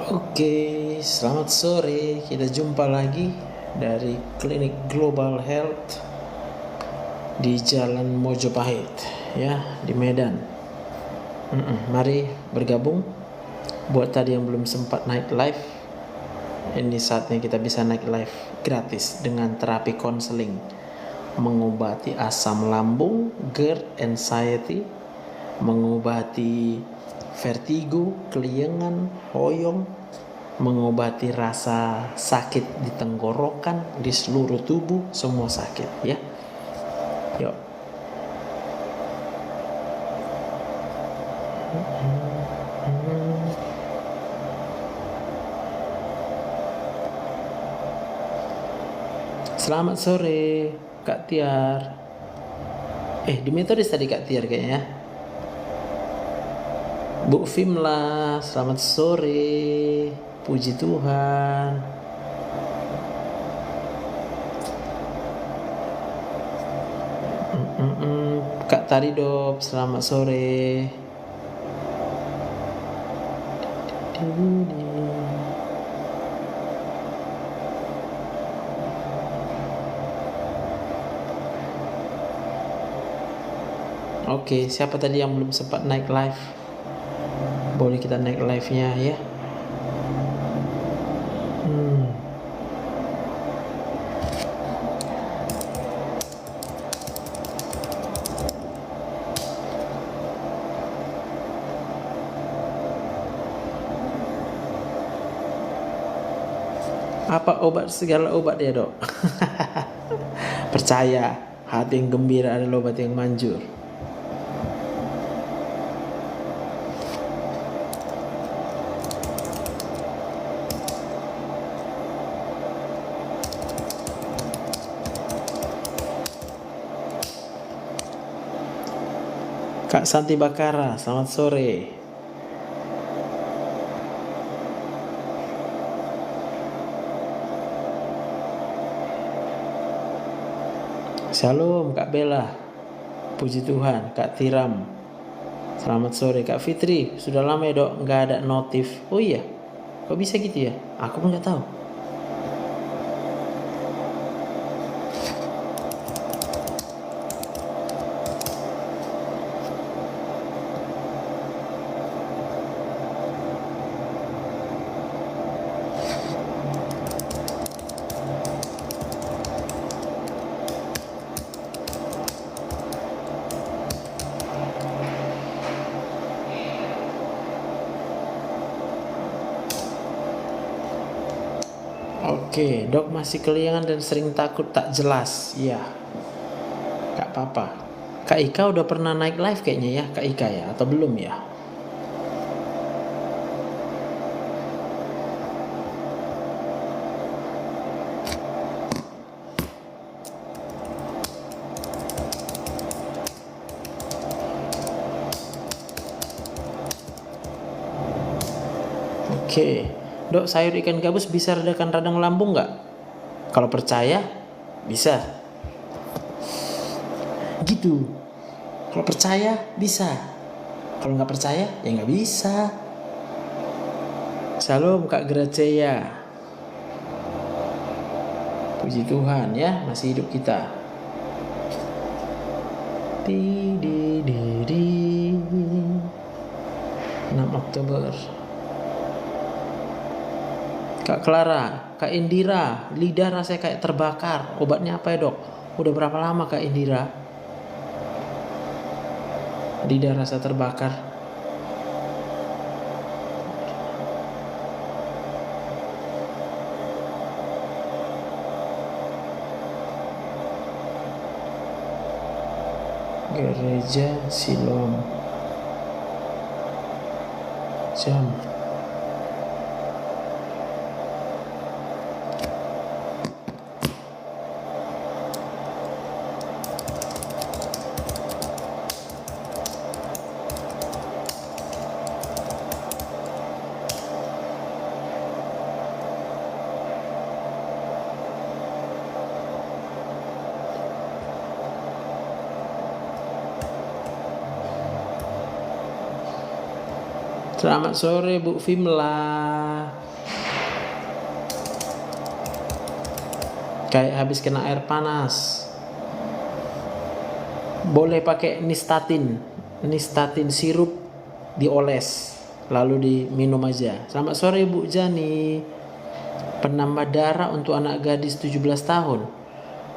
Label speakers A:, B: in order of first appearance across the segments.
A: Oke, selamat sore. Kita jumpa lagi dari Klinik Global Health di Jalan Mojopahit, ya, di Medan. Mari bergabung. Buat tadi yang belum sempat naik live, ini saatnya kita bisa naik live gratis dengan terapi konseling, mengobati asam lambung, GERD, anxiety, mengobati vertigo, keliengan, hoyong, mengobati rasa sakit di tenggorokan, di seluruh tubuh, semua sakit, ya. Yuk. Selamat sore, Kak Tiar. Di metodis tadi Kak Tiar kayaknya. Bu Fimla, selamat sore. Puji Tuhan. Kak Taridop, selamat sore. Oke, siapa tadi yang belum sempat naik live? Boleh kita naik live-nya ya. Apa obat segala obat ya, Dok? Percaya, hati yang gembira adalah obat yang manjur. Kak Santi Bakara, selamat sore. Shalom Kak Bella. Puji Tuhan. Kak Tiram, selamat sore. Kak Fitri, sudah lama ya, Dok nggak ada notif. Oh iya, kok bisa gitu ya? Aku pun nggak tahu. Oke, Dok masih keliangan dan sering takut tak jelas. Iya, Kak Papa. Kak Ika udah pernah naik live kayaknya ya, Kak Ika ya, atau belum ya? Oke, Dok, sayur ikan gabus bisa redakan radang lambung nggak? Kalau percaya, bisa. Gitu. Kalau percaya, bisa. Kalau nggak percaya, ya nggak bisa. Salam Kak Graceya. Puji Tuhan ya, masih hidup kita. 6 Oktober. Kak Clara, Kak Indira, lidah rasanya kayak terbakar. Obatnya apa ya, Dok? Udah berapa lama Kak Indira? Lidah rasa terbakar. Gereja Siloam. Jam. Selamat sore Bu Vimla. Kayak habis kena air panas. Boleh pakai nistatin sirup dioles lalu diminum aja. Selamat sore Bu Jani. Penambah darah untuk anak gadis 17 tahun.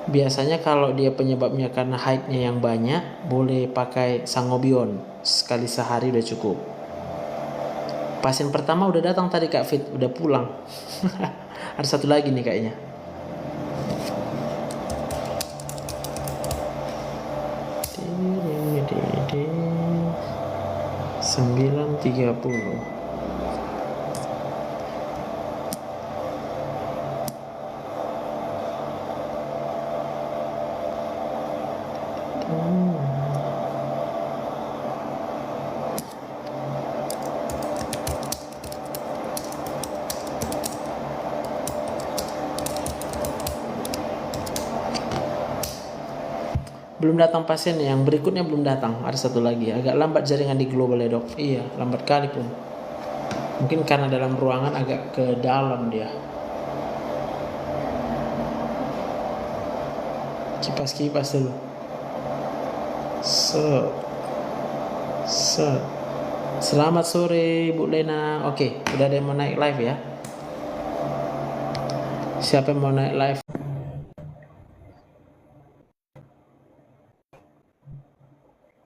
A: Biasanya kalau dia penyebabnya karena haidnya yang banyak, boleh pakai sangobion. Sekali sehari udah cukup. Pasien pertama udah datang tadi Kak Fit, udah pulang. Ada satu lagi nih kayaknya. Sembilan 30. Belum datang pasien, yang berikutnya belum datang. Ada satu lagi, agak lambat jaringan di global ya dok. Iya, lambat kali pun. Mungkin karena dalam ruangan agak ke dalam dia. Kipas-kipas dulu. Selamat sore Bu Lena. Oke, udah ada yang mau naik live ya. Siapa yang mau naik live?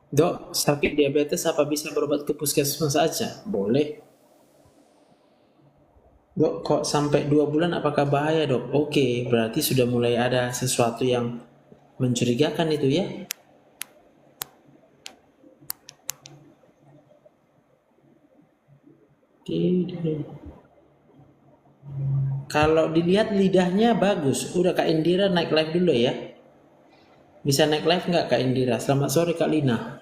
A: Dok, sakit diabetes apa bisa berobat ke puskesmas saja? Boleh. Dok, kok sampai 2 bulan apakah bahaya dok? Oke, berarti sudah mulai ada sesuatu yang mencurigakan itu ya. Kalau dilihat lidahnya bagus. Udah Kak Indira naik live dulu ya. Bisa naik live nggak Kak Indira? Selamat sore Kak Lina.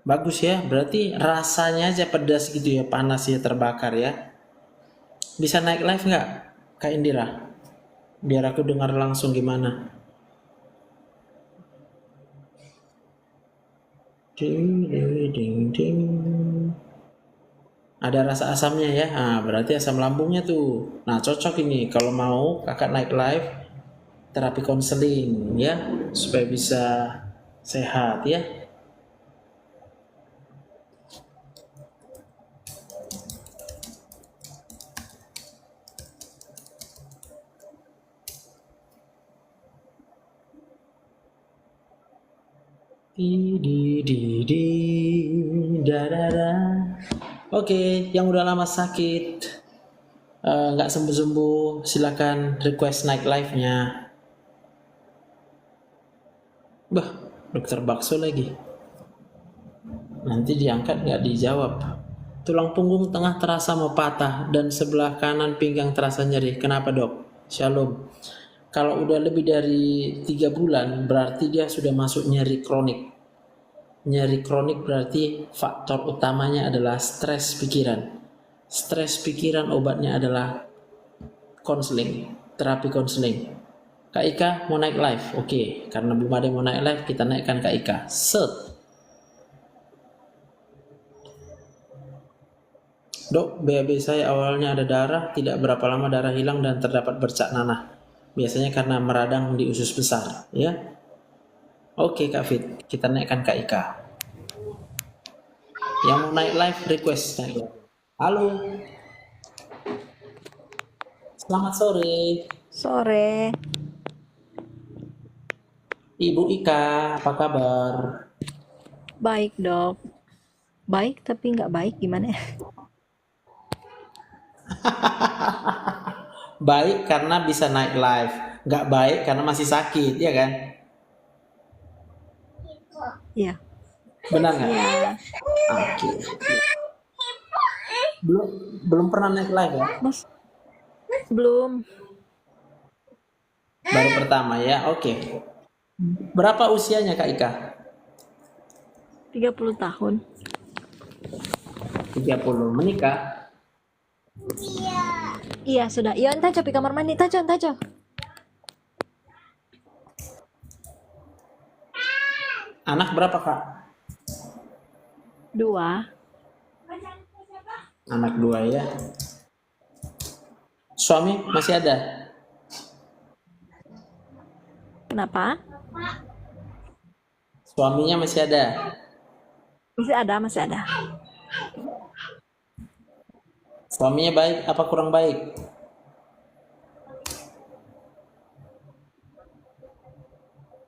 A: Bagus ya, berarti rasanya aja pedas gitu ya, panas ya, terbakar ya. Bisa naik live nggak Kak Indira? Biar aku dengar langsung gimana. Ding, ding, ding, ding. Ada rasa asamnya ya, nah, berarti asam lambungnya tuh. Nah cocok ini, kalau mau kakak naik live terapi konseling ya, supaya bisa sehat ya. Oke, yang udah lama sakit, nggak sembuh-sembuh, silakan request naik live-nya. Bah, dokter bakso lagi. Nanti diangkat nggak dijawab. Tulang punggung tengah terasa mau patah dan sebelah kanan pinggang terasa nyeri. Kenapa dok? Shalom. Kalau udah lebih dari 3 bulan berarti dia sudah masuk nyeri kronik. Nyeri kronik berarti faktor utamanya adalah stres pikiran. Stres pikiran obatnya adalah konseling, terapi konseling. Kak Ika mau naik live? Oke, karena belum ada yang mau naik live, kita naikkan Kak Ika. Set. Dok, BAB saya awalnya ada darah, tidak berapa lama darah hilang dan terdapat bercak nanah. Biasanya karena meradang di usus besar, ya. Oke Kak Fit, kita naikkan Kak Ika. Yang mau naik live request naik live. Halo. Selamat sore.
B: Sore.
A: Ibu Ika, apa kabar?
B: Baik, Dok. Baik tapi nggak baik gimana ya?
A: Baik karena bisa naik live, nggak baik karena masih sakit, ya kan?
B: Iya.
A: Benar nggak?
B: Iya.
A: Oke. Belum pernah naik live ya?
B: Mas, belum.
A: Baru pertama ya, oke. Berapa usianya Kak Ika?
B: 30 tahun.
A: 30 menikah.
B: Iya, sudah. Iya, entajo di kamar mandi. Entajo.
A: Anak berapa kak?
B: 2.
A: Anak 2 ya. Suami masih ada?
B: Kenapa?
A: Suaminya masih ada?
B: Masih ada.
A: Suaminya baik apa kurang baik?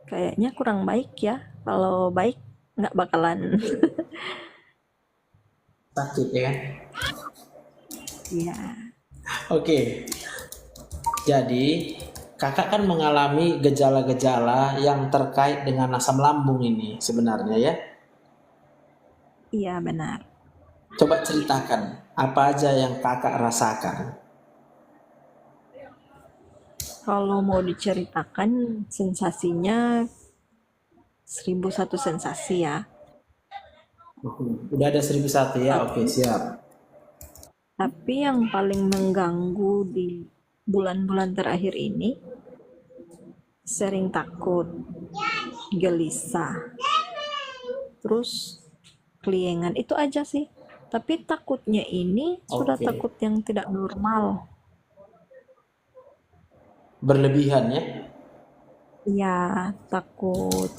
B: Kayaknya kurang baik ya. Kalau baik nggak bakalan.
A: Sakit ya kan?
B: Iya.
A: Oke. Jadi kakak kan mengalami gejala-gejala yang terkait dengan asam lambung ini sebenarnya ya.
B: Iya, benar.
A: Coba ceritakan apa aja yang kakak rasakan.
B: Kalau mau diceritakan sensasinya 1001 sensasi ya.
A: Udah ada 1001 ya, oke siap.
B: Tapi yang paling mengganggu di bulan-bulan terakhir ini sering takut, gelisah, terus keliengan, itu aja sih. Tapi takutnya ini sudah
A: Oke.
B: takut yang tidak normal.
A: Berlebihan ya.
B: Ya, takut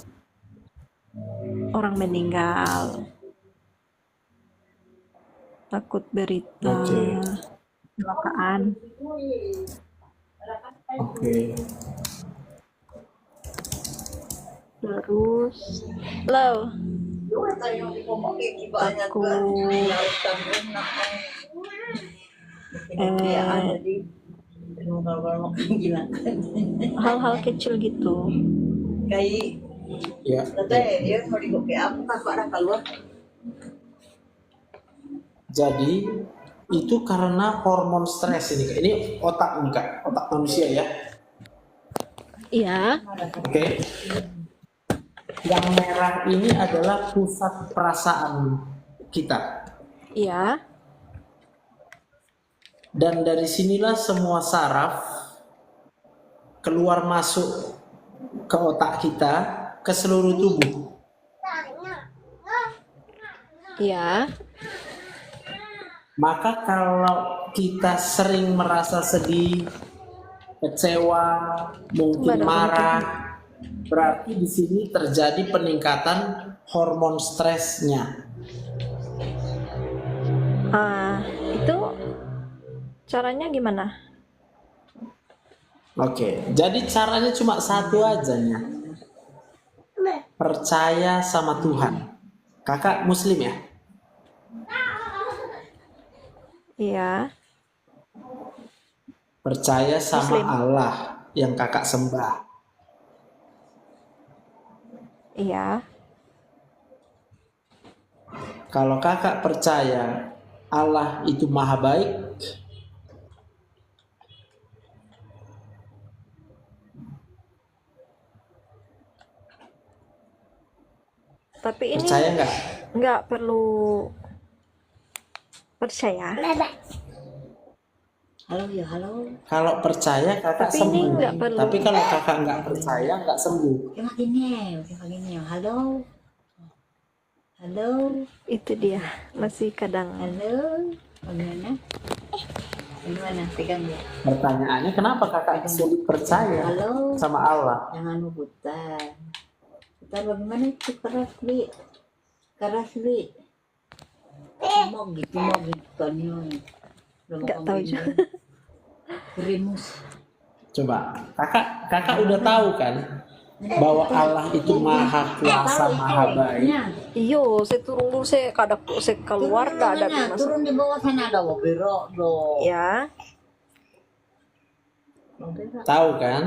B: orang meninggal, takut berita
A: Oke.
B: kecelakaan.
A: Oke.
B: Terus, lo takut hal-hal kecil gitu.
A: Ya. Jadi itu karena hormon stres ini. Ini otak nih kak, otak manusia ya.
B: Iya,
A: Oke. Yang merah ini adalah pusat perasaan kita.
B: iya,
A: Dan dari sinilah semua saraf keluar masuk ke otak kita, ke seluruh tubuh.
B: iya,
A: Maka kalau kita sering merasa sedih, kecewa, mungkin marah, berarti di sini terjadi peningkatan hormon stresnya.
B: itu caranya gimana?
A: Oke, jadi caranya cuma satu aja nya. Percaya sama Tuhan. Kakak Muslim ya?
B: Iya,
A: Percaya sama
B: Muslim.
A: Allah yang kakak sembah.
B: Iya,
A: Kalau kakak percaya Allah itu maha baik,
B: tapi ini
A: percaya nggak?
B: nggak perlu percaya.
C: Halo ya, halo.
A: Kalau percaya kakak
B: Tapi ini
A: sembuh.
B: nggak perlu.
A: Tapi kalau kakak nggak percaya nggak sembuh.
C: Kayak gini ya. Halo. Halo.
B: Itu dia, masih kadang.
C: Halo. Bagaimana? Gimana? Pegang ya.
A: Pertanyaannya kenapa kakak sulit percaya
C: Halo.
A: sama Allah?
C: Jangan putar. Putar bagaimana itu keras, Bi? Keras, Bi. Mau gitu kan yun.
B: Nggak tahu juga.
C: Rimus.
A: Coba, kakak udah tahu kan bahwa Allah itu maha kuasa, maha baik.
B: Iyo, saya turun dulu, saya keluar dah ada mas.
C: Turun di bawah sana ada wabiro do.
B: Ya,
A: Tahu kan?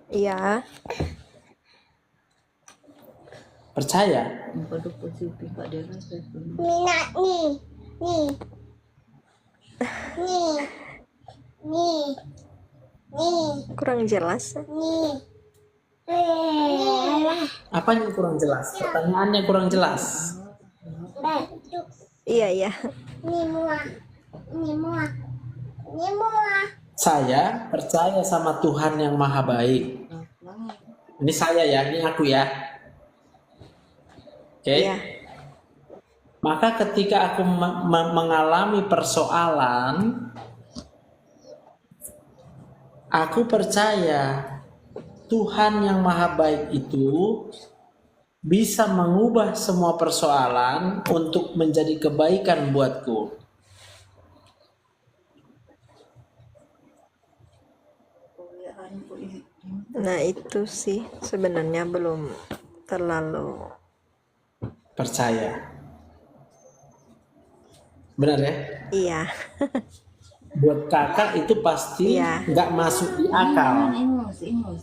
B: iya,
A: Percaya?
C: Pada posisi Pak Dera saya
D: Mina nih,
B: kurang jelas.
A: Apa yang kurang jelas? Pertanyaannya kurang jelas.
B: Iya, iya.
A: Saya percaya sama Tuhan yang maha baik. Ini saya ya, ini aku ya. Oke.
B: Iya.
A: Maka ketika aku mengalami persoalan, aku percaya Tuhan yang maha baik itu bisa mengubah semua persoalan untuk menjadi kebaikan buatku.
B: Nah, itu sih sebenarnya belum terlalu.
A: Percaya. Benar ya?
B: Iya.
A: Buat kakak itu pasti
B: Iya.
A: nggak masuk di akal.
C: Ingus,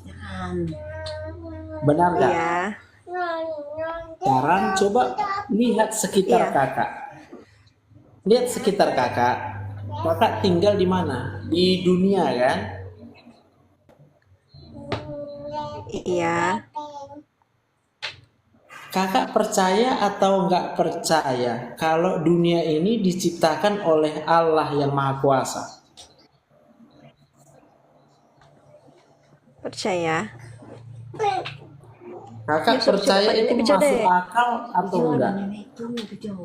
C: jangan.
A: Benar nggak?
B: Iya.
A: Sekarang coba lihat sekitar
B: Iya.
A: kakak. Lihat sekitar kakak. Kakak tinggal di mana? Di dunia kan?
B: Iya.
A: Kakak percaya atau nggak percaya kalau dunia ini diciptakan oleh Allah yang Maha Kuasa?
B: Percaya.
A: Kakak
B: Yusuf,
A: percaya
B: coba
A: itu
B: nenek bicara,
A: masuk
B: Dek.
A: akal atau enggak?
C: Nenek itu tujuh.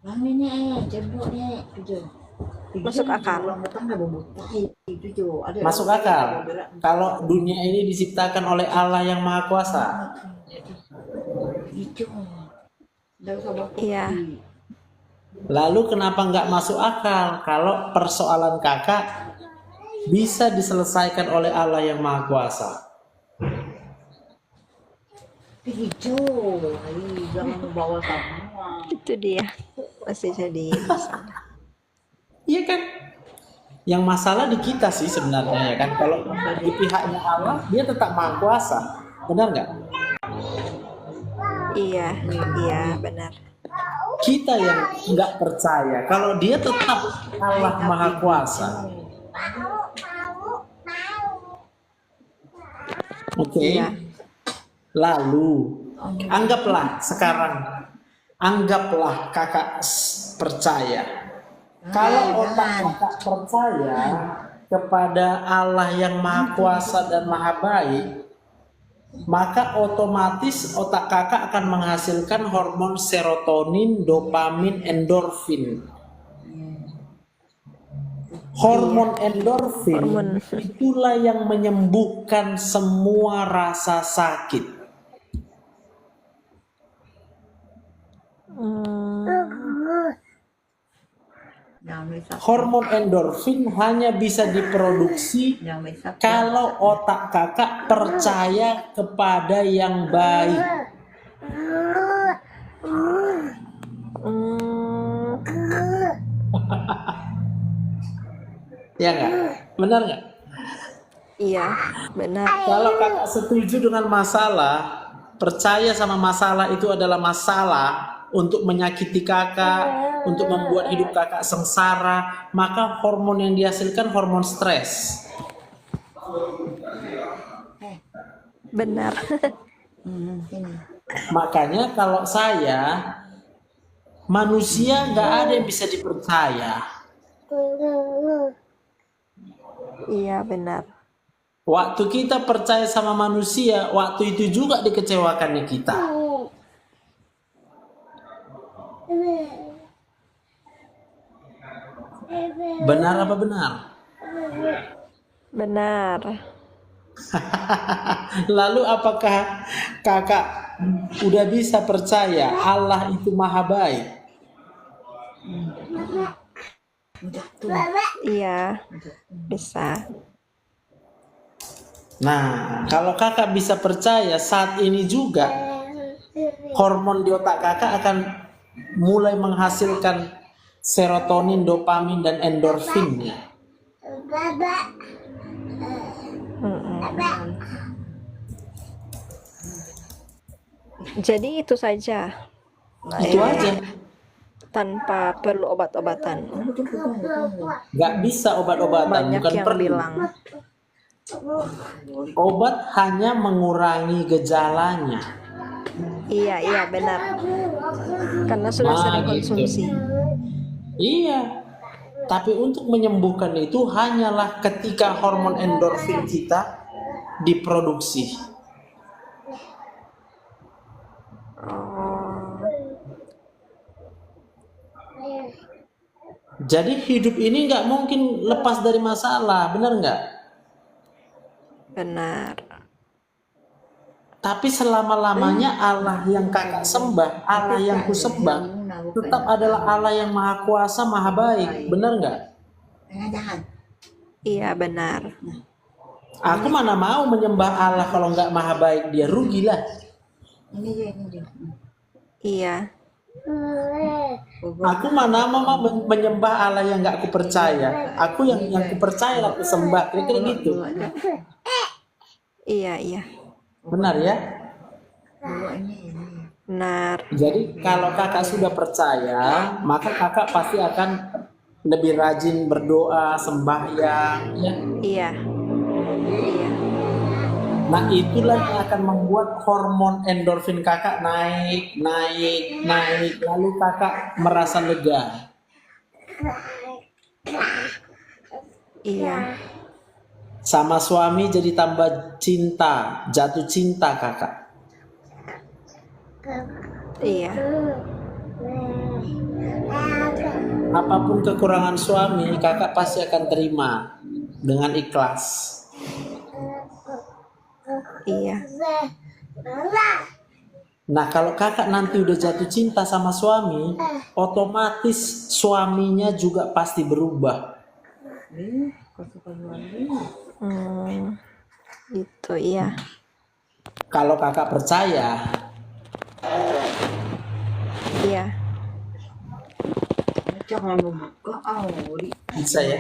C: Bang nenek, jemput nenek tujuh.
B: Masuk akal.
C: Orang datang ada bobotai tujuh. Ada
A: Masuk
C: orang
A: akal.
C: yang berat.
A: Kalau dunia ini diciptakan oleh Allah yang Maha Kuasa.
C: Itu. Dah usah bawa
B: Iya.
C: kopi.
A: Lalu kenapa nggak masuk akal kalau persoalan kakak bisa diselesaikan oleh Allah yang Maha Kuasa?
C: Hijau, jangan bawa semua.
B: Itu dia. Masih jadi masalah.
A: Iya kan? Yang masalah di kita sih sebenarnya ya kan. Kalau di pihaknya Allah, dia tetap Maha Kuasa. Benar nggak?
B: Iya. Iya, benar.
A: Kita yang nggak percaya kalau dia tetap Allah Maha Kuasa. Oke.
B: Iya.
A: Lalu anggaplah sekarang, anggaplah kakak percaya. Kalau otak kakak percaya kepada Allah yang Maha Kuasa dan Maha Baik, maka otomatis otak kakak akan menghasilkan hormon serotonin, dopamin, endorfin. Hormon endorfin
B: Hormon.
A: itulah yang menyembuhkan semua rasa sakit. Hormon endorfin hanya bisa diproduksi kalau otak kakak percaya kepada yang baik. Ya nggak? Benar nggak?
B: Iya, benar.
A: Kalau kakak setuju dengan masalah, percaya sama masalah itu adalah masalah untuk menyakiti kakak, untuk membuat hidup kakak sengsara, maka hormon yang dihasilkan hormon stres.
B: Benar.
A: Makanya kalau saya, manusia nggak ada yang bisa dipercaya.
B: Iya, benar.
A: Waktu kita percaya sama manusia, waktu itu juga dikecewakannya kita. Benar apa benar?
B: Benar.
A: Lalu apakah kakak udah bisa percaya Allah itu maha baik?
B: Iya, bisa.
A: Nah, kalau kakak bisa percaya saat ini juga hormon di otak kakak akan mulai menghasilkan serotonin, dopamin, dan endorfinnya.
B: Jadi itu saja.
A: Itu aja.
B: Tanpa perlu obat-obatan.
A: Nggak bisa obat-obatan,
B: Banyak
A: bukan
B: yang
A: perlu.
B: bilang.
A: Obat hanya mengurangi gejalanya.
B: Iya benar. Karena sudah sering
A: Gitu.
B: konsumsi.
A: Iya. Tapi untuk menyembuhkan itu hanyalah ketika hormon endorfin kita diproduksi.
B: Oh,
A: Jadi hidup ini nggak mungkin lepas dari masalah, benar nggak?
B: benar.
A: Tapi selama-lamanya Allah yang kakak sembah, Allah yang kusembah, tetap adalah Allah yang maha kuasa, maha baik, benar nggak?
C: Jangan.
B: Iya benar.
A: Aku mana mau menyembah Allah kalau nggak maha baik, dia rugilah.
C: Ini dia.
B: Iya.
A: Aku mana mau menyembah Allah yang nggak aku percaya. Aku yang ku percaya aku sembah, kira-kira gitu.
B: Iya.
A: Benar ya?
C: Bawa ini.
B: Benar.
A: Jadi kalau kakak sudah percaya, maka kakak pasti akan lebih rajin berdoa, sembahyang, ya.
B: Iya.
A: Nah itulah yang akan membuat hormon endorfin kakak naik, lalu kakak merasa lega.
B: Iya.
A: Sama suami jadi tambah cinta, jatuh cinta kakak.
B: Iya.
A: Apapun kekurangan suami, kakak pasti akan terima dengan ikhlas.
B: Iya.
A: Nah kalau kakak nanti udah jatuh cinta sama suami, otomatis suaminya juga pasti berubah.
B: Itu iya.
A: Kalau kakak percaya,
B: Iya.
C: Jangan membuka
A: bisa ya.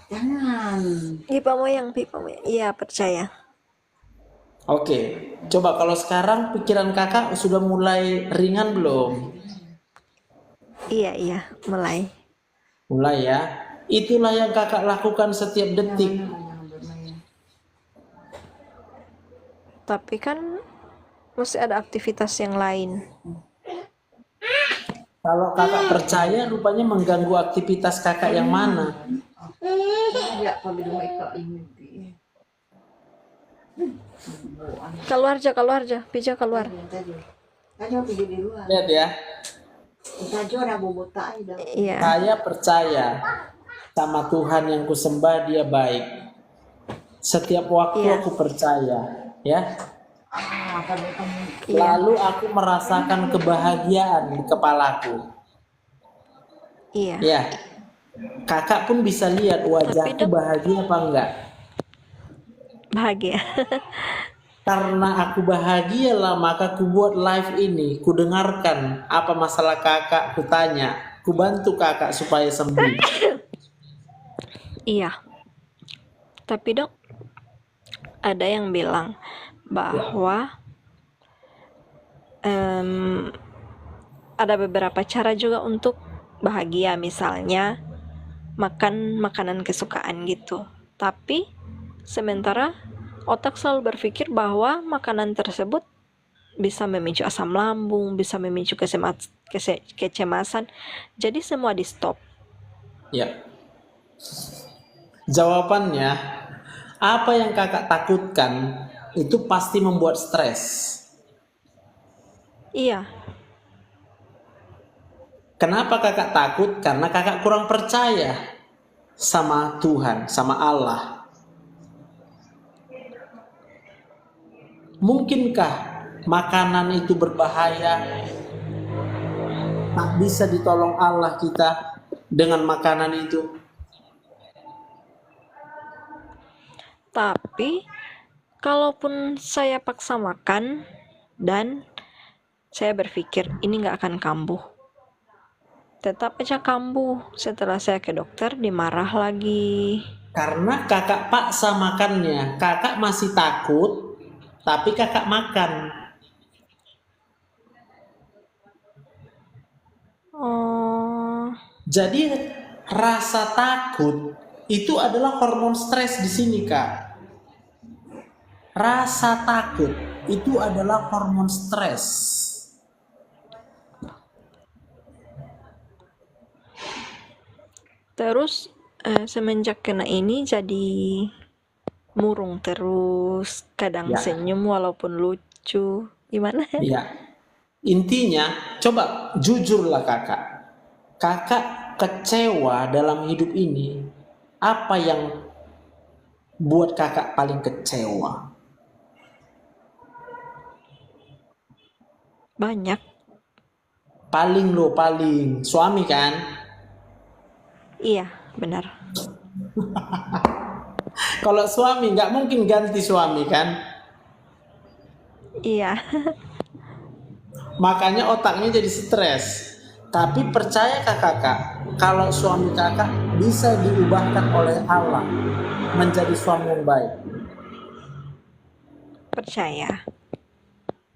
C: Jangan.
B: Pipa moyang. Iya percaya.
A: Oke, coba kalau sekarang pikiran kakak sudah mulai ringan belum?
B: Iya. Mulai.
A: Mulai ya. Itulah yang kakak lakukan setiap detik.
B: Tapi kan masih ada aktivitas yang lain.
A: Kalau kakak percaya, rupanya mengganggu aktivitas kakak yang mana?
B: Keluar aja. Pija keluar.
A: Lihat ya,
B: Iya.
A: saya percaya sama Tuhan yang kusembah, dia baik. Setiap waktu
B: Iya.
A: aku percaya, ya.
B: Iya.
A: Lalu aku merasakan kebahagiaan di kepalaku.
B: Iya.
A: Ya, kakak pun bisa lihat wajahku
B: Dok,
A: bahagia apa enggak.
B: bahagia.
A: Karena aku bahagia lah, maka ku buat live ini, ku dengarkan apa masalah kakak, ku tanya, ku bantu kakak supaya sembuh.
B: Iya. Tapi dok, ada yang bilang bahwa ada beberapa cara juga untuk bahagia, misalnya makan makanan kesukaan gitu. Tapi sementara otak selalu berpikir bahwa makanan tersebut bisa memicu asam lambung, bisa memicu kecemasan. Jadi semua di stop.
A: Ya. Jawabannya, apa yang kakak takutkan itu pasti membuat stres.
B: Iya.
A: Kenapa kakak takut? Karena kakak kurang percaya sama Tuhan, sama Allah. Mungkinkah makanan itu berbahaya? Tak bisa ditolong Allah kita dengan makanan itu.
B: Tapi kalaupun saya paksa makan dan saya berpikir ini nggak akan kambuh, tetap aja kambuh. Setelah saya ke dokter dimarah lagi.
A: Karena kakak paksa makannya, kakak masih takut, tapi kakak makan.
B: Oh,
A: Jadi rasa takut itu adalah hormon stres di sini, Kak. Rasa takut itu adalah hormon stres.
B: Terus semenjak kena ini jadi murung terus, kadang
A: Ya,
B: senyum walaupun lucu. Gimana?
A: ya. Intinya, coba jujurlah kakak. Kakak kecewa dalam hidup ini. Apa yang buat kakak paling kecewa?
B: Banyak.
A: Paling suami kan?
B: Iya, benar.
A: Kalau suami nggak mungkin ganti suami kan?
B: Iya.
A: Makanya otaknya jadi stres. Tapi percayakah kakak, kalau suami kakak bisa diubahkan oleh Allah menjadi suami yang baik?
B: Percaya.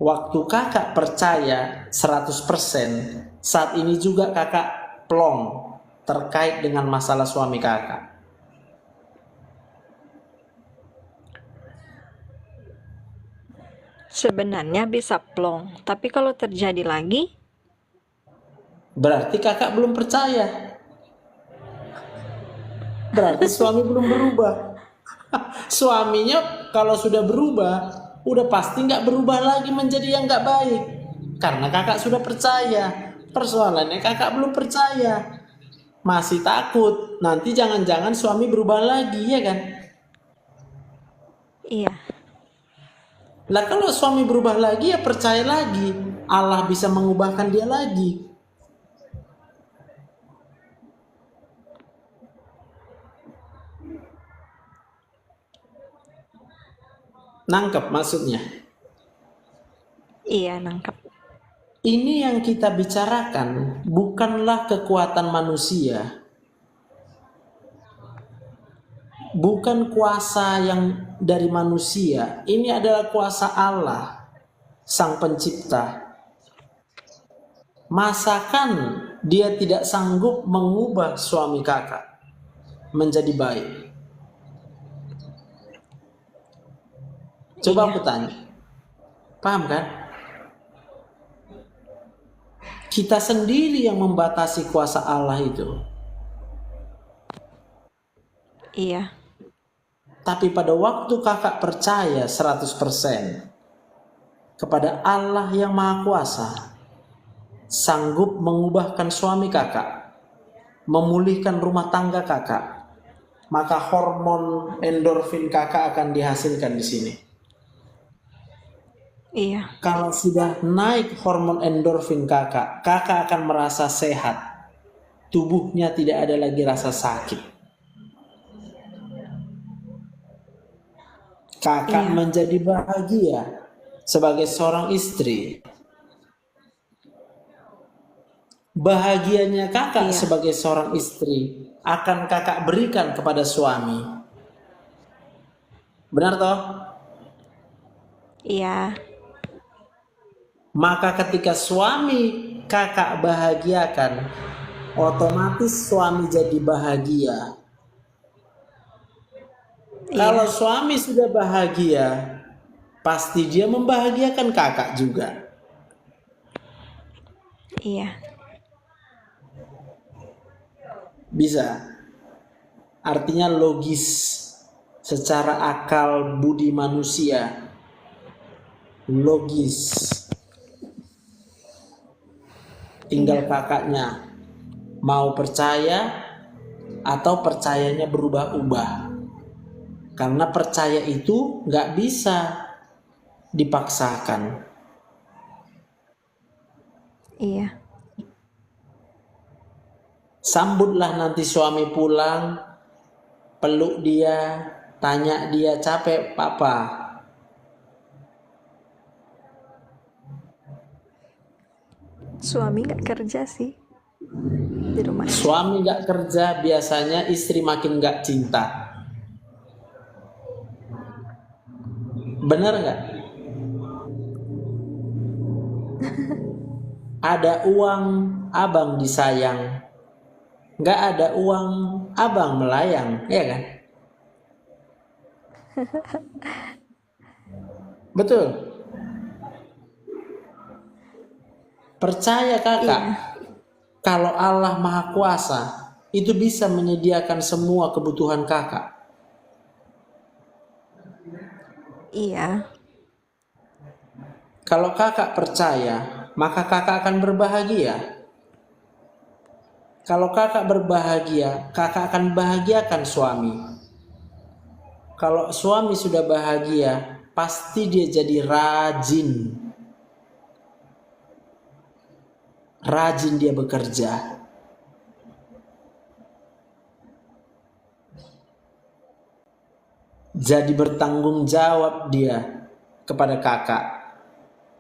A: Waktu kakak percaya 100%, saat ini juga kakak plong terkait dengan masalah suami kakak.
B: Sebenarnya bisa plong, tapi kalau terjadi lagi,
A: Berarti kakak belum percaya. Berarti suami belum berubah. Suaminya kalau sudah berubah, udah pasti nggak berubah lagi menjadi yang nggak baik. Karena kakak sudah percaya. Persoalannya kakak belum percaya. Masih takut. Nanti jangan-jangan suami berubah lagi, ya kan?
B: iya.
A: Lah kalau suami berubah lagi, ya percaya lagi. Allah bisa mengubahkan dia lagi. Nangkep maksudnya?
B: Iya, nangkap.
A: Ini yang kita bicarakan bukanlah kekuatan manusia, bukan kuasa yang dari manusia. Ini adalah kuasa Allah, Sang Pencipta. Masakan dia tidak sanggup mengubah suami kakak menjadi baik? Coba
B: Iya.
A: aku tanya, paham kan? Kita sendiri yang membatasi kuasa Allah itu.
B: Iya.
A: Tapi pada waktu kakak percaya 100% kepada Allah yang Maha Kuasa, sanggup mengubahkan suami kakak, memulihkan rumah tangga kakak, maka hormon endorfin kakak akan dihasilkan di sini.
B: Iya.
A: Kalau sudah naik hormon endorfin kakak, kakak akan merasa sehat. Tubuhnya tidak ada lagi rasa sakit. Kakak
B: Iya.
A: menjadi bahagia sebagai seorang istri. Bahagianya kakak
B: Iya.
A: sebagai seorang istri akan kakak berikan kepada suami. Benar toh?
B: Iya.
A: Maka ketika suami kakak bahagiakan, otomatis suami jadi bahagia. Kalau
B: Iya.
A: suami sudah bahagia, pasti dia membahagiakan kakak juga.
B: Iya.
A: Bisa. Artinya logis, secara akal budi manusia. Logis. Tinggal kakaknya mau percaya atau percayanya berubah-ubah. Karena percaya itu nggak bisa dipaksakan.
B: Iya.
A: Sambutlah nanti suami pulang, peluk dia, tanya dia, capek papa?
B: Suami nggak kerja sih di rumah.
A: Suami nggak kerja, biasanya istri makin nggak cinta. Bener nggak? Ada uang, abang disayang. Nggak ada uang, abang melayang, ya kan? Betul. Percaya kakak, kalau Allah Maha Kuasa itu bisa menyediakan semua kebutuhan kakak.
B: Iya.
A: Kalau kakak percaya, maka kakak akan berbahagia. Kalau kakak berbahagia, kakak akan bahagiakan suami. Kalau suami sudah bahagia, pasti dia jadi rajin. Rajin dia bekerja. Jadi bertanggung jawab dia kepada kakak.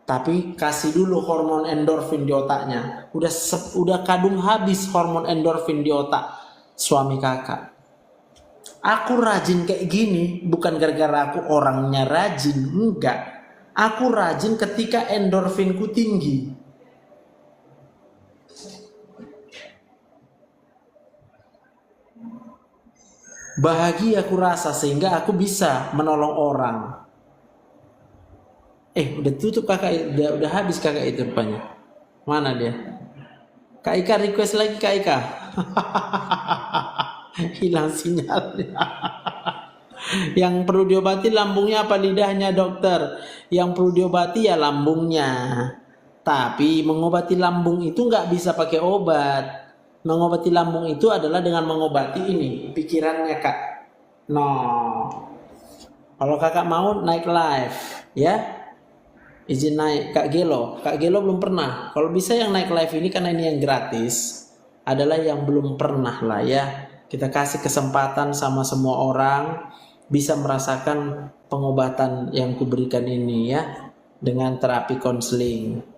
A: Tapi kasih dulu hormon endorfin di otaknya. Udah kadung habis hormon endorfin di otak suami kakak. Aku rajin kayak gini bukan gara-gara aku orangnya rajin, enggak. Aku rajin ketika endorfinku tinggi. Bahagia aku rasa sehingga aku bisa menolong orang. Udah tutup kakak, udah habis kakak itu rupanya. Mana dia? Kak Ika request lagi Kak Ika. Hilang sinyalnya. Yang perlu diobati lambungnya apa lidahnya dokter? Yang perlu diobati ya lambungnya. Tapi mengobati lambung itu nggak bisa pakai obat. Mengobati lambung itu adalah dengan mengobati ini pikirannya kak. No. Kalau kakak mau naik live, ya izin naik Kak Gelo. Kak Gelo belum pernah. Kalau bisa yang naik live ini karena ini yang gratis adalah yang belum pernah lah ya. Kita kasih kesempatan sama semua orang bisa merasakan pengobatan yang kuberikan ini ya dengan terapi konseling.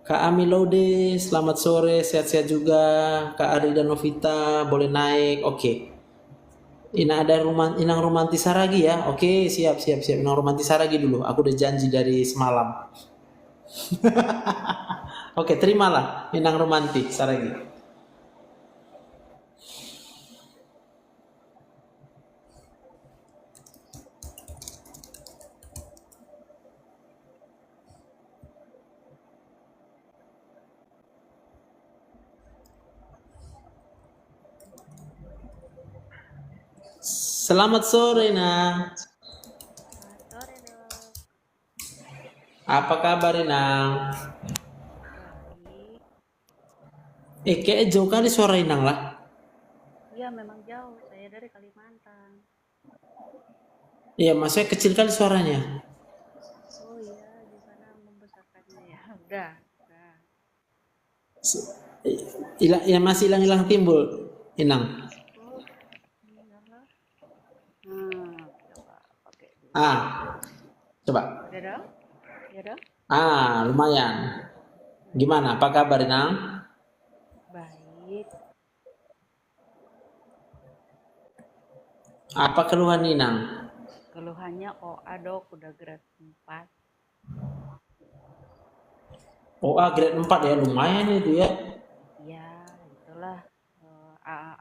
A: Kak Amilode, selamat sore, sehat-sehat juga. Kak Ari dan Novita, boleh naik. Oke. Inang romantis Saragi ya. Oke, siap. Inang romantis Saragi dulu. Aku udah janji dari semalam. Oke, terimalah Inang romantis Saragi. Selamat sore, Nang.
D: Sore dok,
A: Apa kabar, Nang?
D: baik.
A: Kayak jauh kali suara Inang lah.
D: Iya memang jauh, saya dari Kalimantan.
A: Iya, maksudnya kecil kali suaranya.
D: Oh iya, gimana membesarkannya ya? Udah.
A: Ya masih hilang-hilang timbul, Inang.
D: Oh, iyalah. Coba pakai dulu.
A: Coba.
D: Udah dong? Ya dong?
A: Lumayan. Gimana? Apa kabar, Inang?
D: Baik.
A: Apa keluhan Inang?
D: Keluhannya OA dok, udah grade 4.
A: Grade 4 ya, lumayan itu ya.
D: Ya, itulah.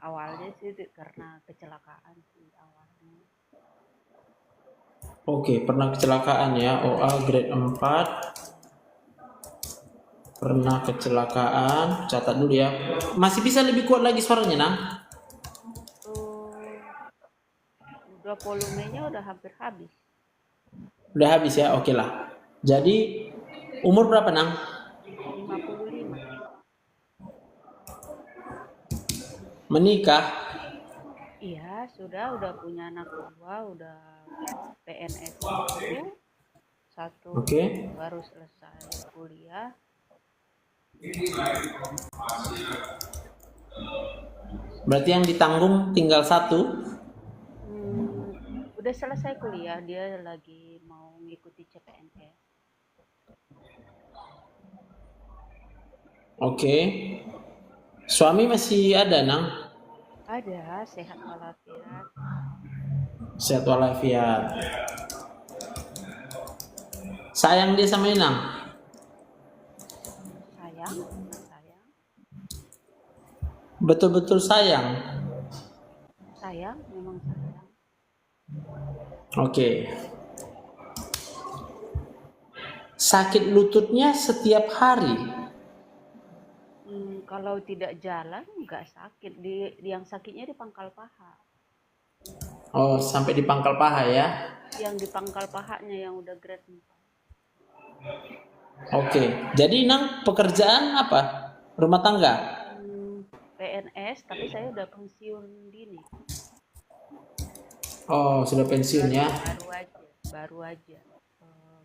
D: Awalnya sih karena kecelakaan sih awalnya.
A: Oke, pernah kecelakaan ya. Grade 4. Pernah kecelakaan. Catat dulu ya. Masih bisa lebih kuat lagi suaranya, Nang?
D: Udah volumenya udah hampir habis.
A: Udah habis ya, oke lah. Jadi umur berapa, Nang?
D: 55.
A: Menikah?
D: Iya, udah punya anak 2, udah PNS 1
A: Oke.
D: baru selesai kuliah.
A: Berarti yang ditanggung tinggal 1.
D: Udah selesai kuliah, dia lagi mau ngikuti CPNS.
A: Oke. Suami masih ada, Nang?
D: Ada, sehat walafiat.
A: Sehat walafiat. Sayang dia sama Inang?
D: Sayang.
A: Betul-betul sayang?
D: Sayang, memang sayang.
A: Oke. sakit lututnya setiap hari.
D: Kalau tidak jalan nggak sakit. Yang sakitnya di pangkal paha.
A: Oh, sampai di pangkal paha ya.
D: Yang di pangkal pahanya yang udah grade 4.
A: Oke. Jadi Inang pekerjaan apa? Rumah tangga?
D: PNS, tapi saya udah pensiun dini.
A: Oh, sudah pensiun ya.
D: Baru aja.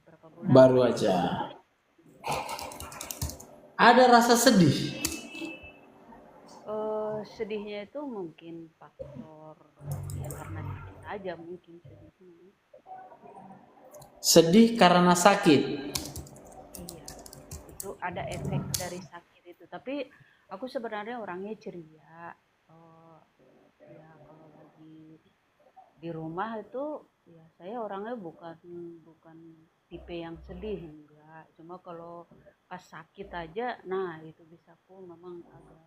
D: Berapa bulan?
A: Baru aja. Ada rasa sedih.
D: Sedihnya itu mungkin faktor ya karena sakit aja mungkin sedihnya.
A: Sedih karena sakit.
D: Iya, itu ada efek dari sakit itu. Tapi aku sebenarnya orangnya ceria. Ya kalau lagi di rumah itu ya saya orangnya bukan tipe yang sedih, enggak. Cuma kalau pas sakit aja, nah itu bisa aku memang agak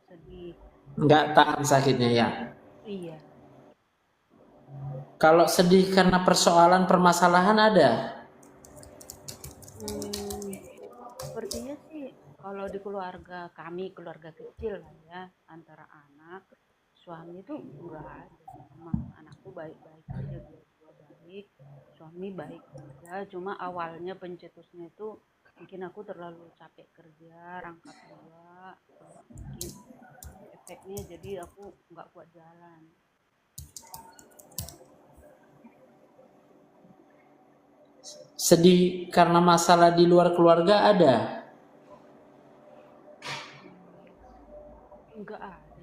D: sedih.
A: Nggak tahan sakitnya ya.
D: Iya.
A: Kalau sedih karena persoalan permasalahan ada.
D: Sepertinya sih kalau di keluarga kami, keluarga kecil lah ya, antara anak, suami itu enggak ada. Memang anakku baik-baik aja, dua baik, suami baik juga. Cuma awalnya pencetusnya itu mungkin aku terlalu capek kerja, rangkap dua, mungkin efeknya jadi aku nggak kuat jalan.
A: Sedih karena masalah di luar keluarga ada.
D: Enggak ada.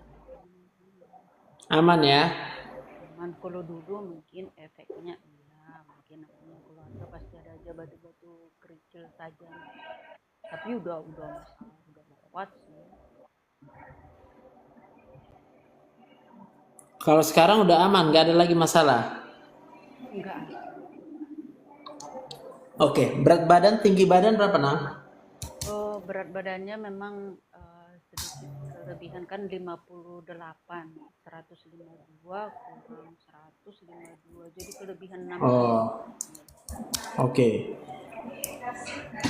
A: Aman ya.
D: Cuman kalau dulu mungkin efeknya iya, mungkin namanya keluarga pasti ada aja batu-batu kerikil tajam. Tapi udah masalah, udah lewat sih.
A: Kalau sekarang udah aman, nggak ada lagi masalah.
D: Enggak ada.
A: Oke, berat badan, tinggi badan berapa Nang?
D: Berat badannya memang sedikit kelebihan kan 58, 152 kurang 152, jadi kelebihan 6 kilo.
A: Oh, oke.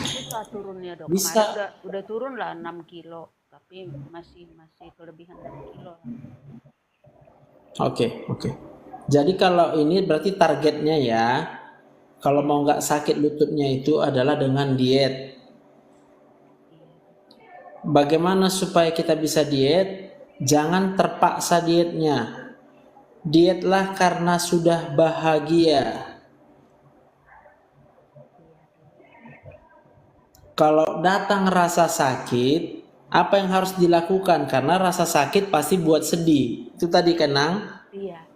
D: Susah turunnya dok.
A: Bisa.
D: Kemarin udah turun lah 6 kilo, tapi masih kelebihan 6 kilo.
A: Oke. Jadi kalau ini berarti targetnya ya, kalau mau nggak sakit lututnya itu adalah dengan diet. Bagaimana supaya kita bisa diet? Jangan terpaksa dietnya. Dietlah karena sudah bahagia. Kalau datang rasa sakit, apa yang harus dilakukan? Karena rasa sakit pasti buat sedih. Itu tadi kan Nang?
D: Iya.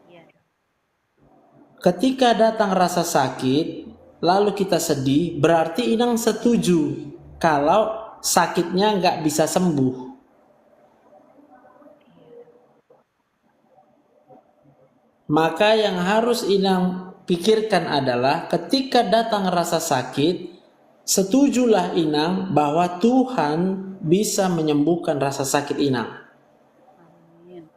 A: Ketika datang rasa sakit, lalu kita sedih, berarti Inang setuju kalau sakitnya nggak bisa sembuh. Maka yang harus Inang pikirkan adalah ketika datang rasa sakit, setujulah Inang bahwa Tuhan bisa menyembuhkan rasa sakit Inang.
D: Amin.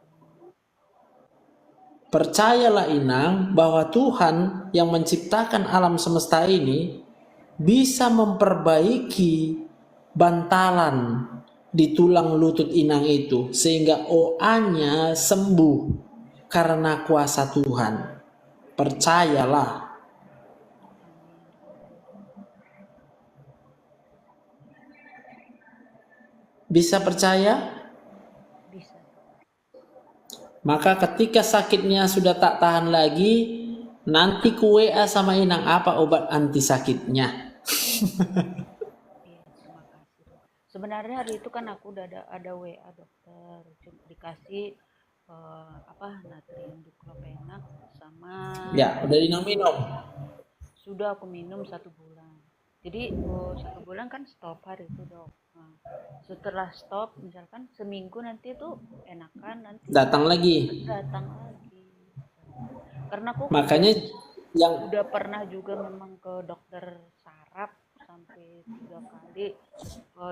A: Percayalah Inang bahwa Tuhan yang menciptakan alam semesta ini bisa memperbaiki bantalan di tulang lutut Inang itu sehingga OA-nya sembuh karena kuasa Tuhan. Percayalah. Bisa percaya?
D: Bisa.
A: Maka ketika sakitnya sudah tak tahan lagi, nanti ku WA sama Inang apa obat anti sakitnya.
D: Iya, terima kasih dok. Sebenarnya hari itu kan aku udah ada WA dokter, dikasih natrium diklopenak sama
A: Ya, udah Inang minum.
D: sudah aku minum 1 bulan. Jadi 1 bulan kan stop hari itu dok. Nah, setelah stop misalkan seminggu nanti tuh enakan, nanti
A: Datang lagi.
D: Karena aku
A: Makanya yang
D: udah pernah juga memang ke dokter saraf sampai 3 kali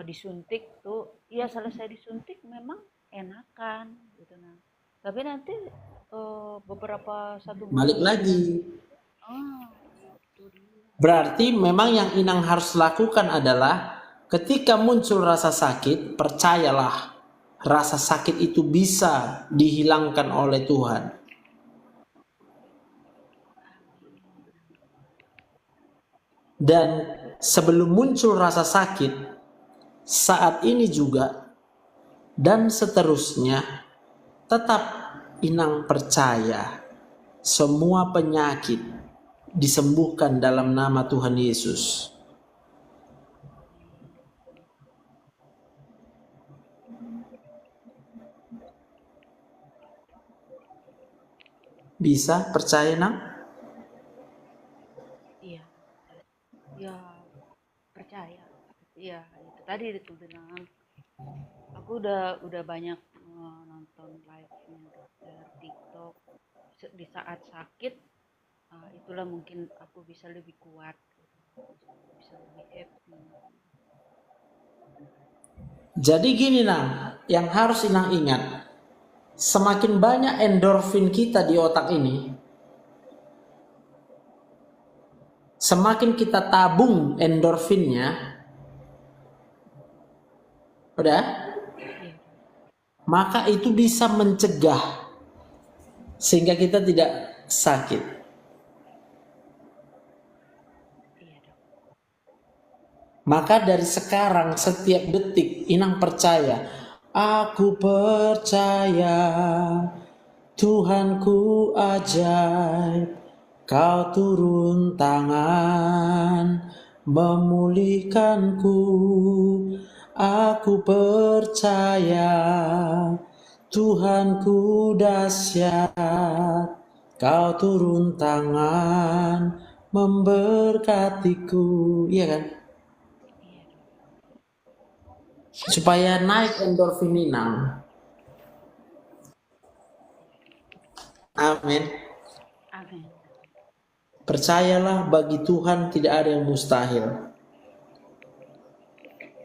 D: disuntik tuh, iya selesai disuntik memang enakan gitu. Nah tapi nanti beberapa 1 bulan
A: balik lagi.
D: itu dia.
A: Berarti memang yang Inang harus lakukan adalah ketika muncul rasa sakit, percayalah rasa sakit itu bisa dihilangkan oleh Tuhan. Dan sebelum muncul rasa sakit, saat ini juga dan seterusnya, tetap Inang percaya semua penyakit disembuhkan dalam nama Tuhan Yesus. Bisa percaya, Nang?
D: Iya, ya percaya. Iya, itu tadi itu bilang. Aku udah banyak nonton live-nya dokter TikTok. Di saat sakit, itulah mungkin aku bisa lebih kuat, bisa lebih happy.
A: Jadi gini, Nang, yang harus Inang ingat, semakin banyak endorfin kita di otak ini, semakin kita tabung endorfinnya, udah,
D: Iya,
A: maka itu bisa mencegah sehingga kita tidak sakit.
D: iya dok.
A: Maka dari sekarang setiap detik Inang percaya, aku percaya Tuhanku ajaib, kau turun tangan memulihkanku. Aku percaya Tuhanku dahsyat, kau turun tangan memberkatiku. Iya kan?
D: Iya dok.
A: Supaya naik endorfin Inang. Amin.
D: Amin.
A: Percayalah, bagi Tuhan tidak ada yang mustahil.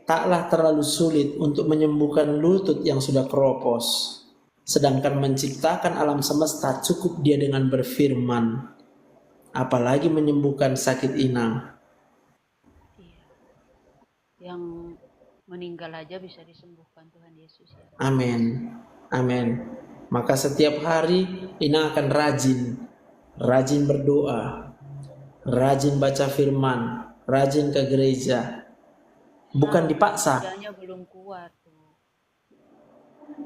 A: Taklah terlalu sulit untuk menyembuhkan lutut yang sudah keropos. Sedangkan menciptakan alam semesta cukup Dia dengan berfirman. Apalagi menyembuhkan sakit Inang.
D: Iya. Yang meninggal aja bisa disembuhkan Tuhan Yesus ya.
A: Amin. Amin. Maka setiap hari Inang akan rajin berdoa, rajin baca firman, rajin ke gereja. Bukan dipaksa.
D: Kerjanya belum kuat tuh.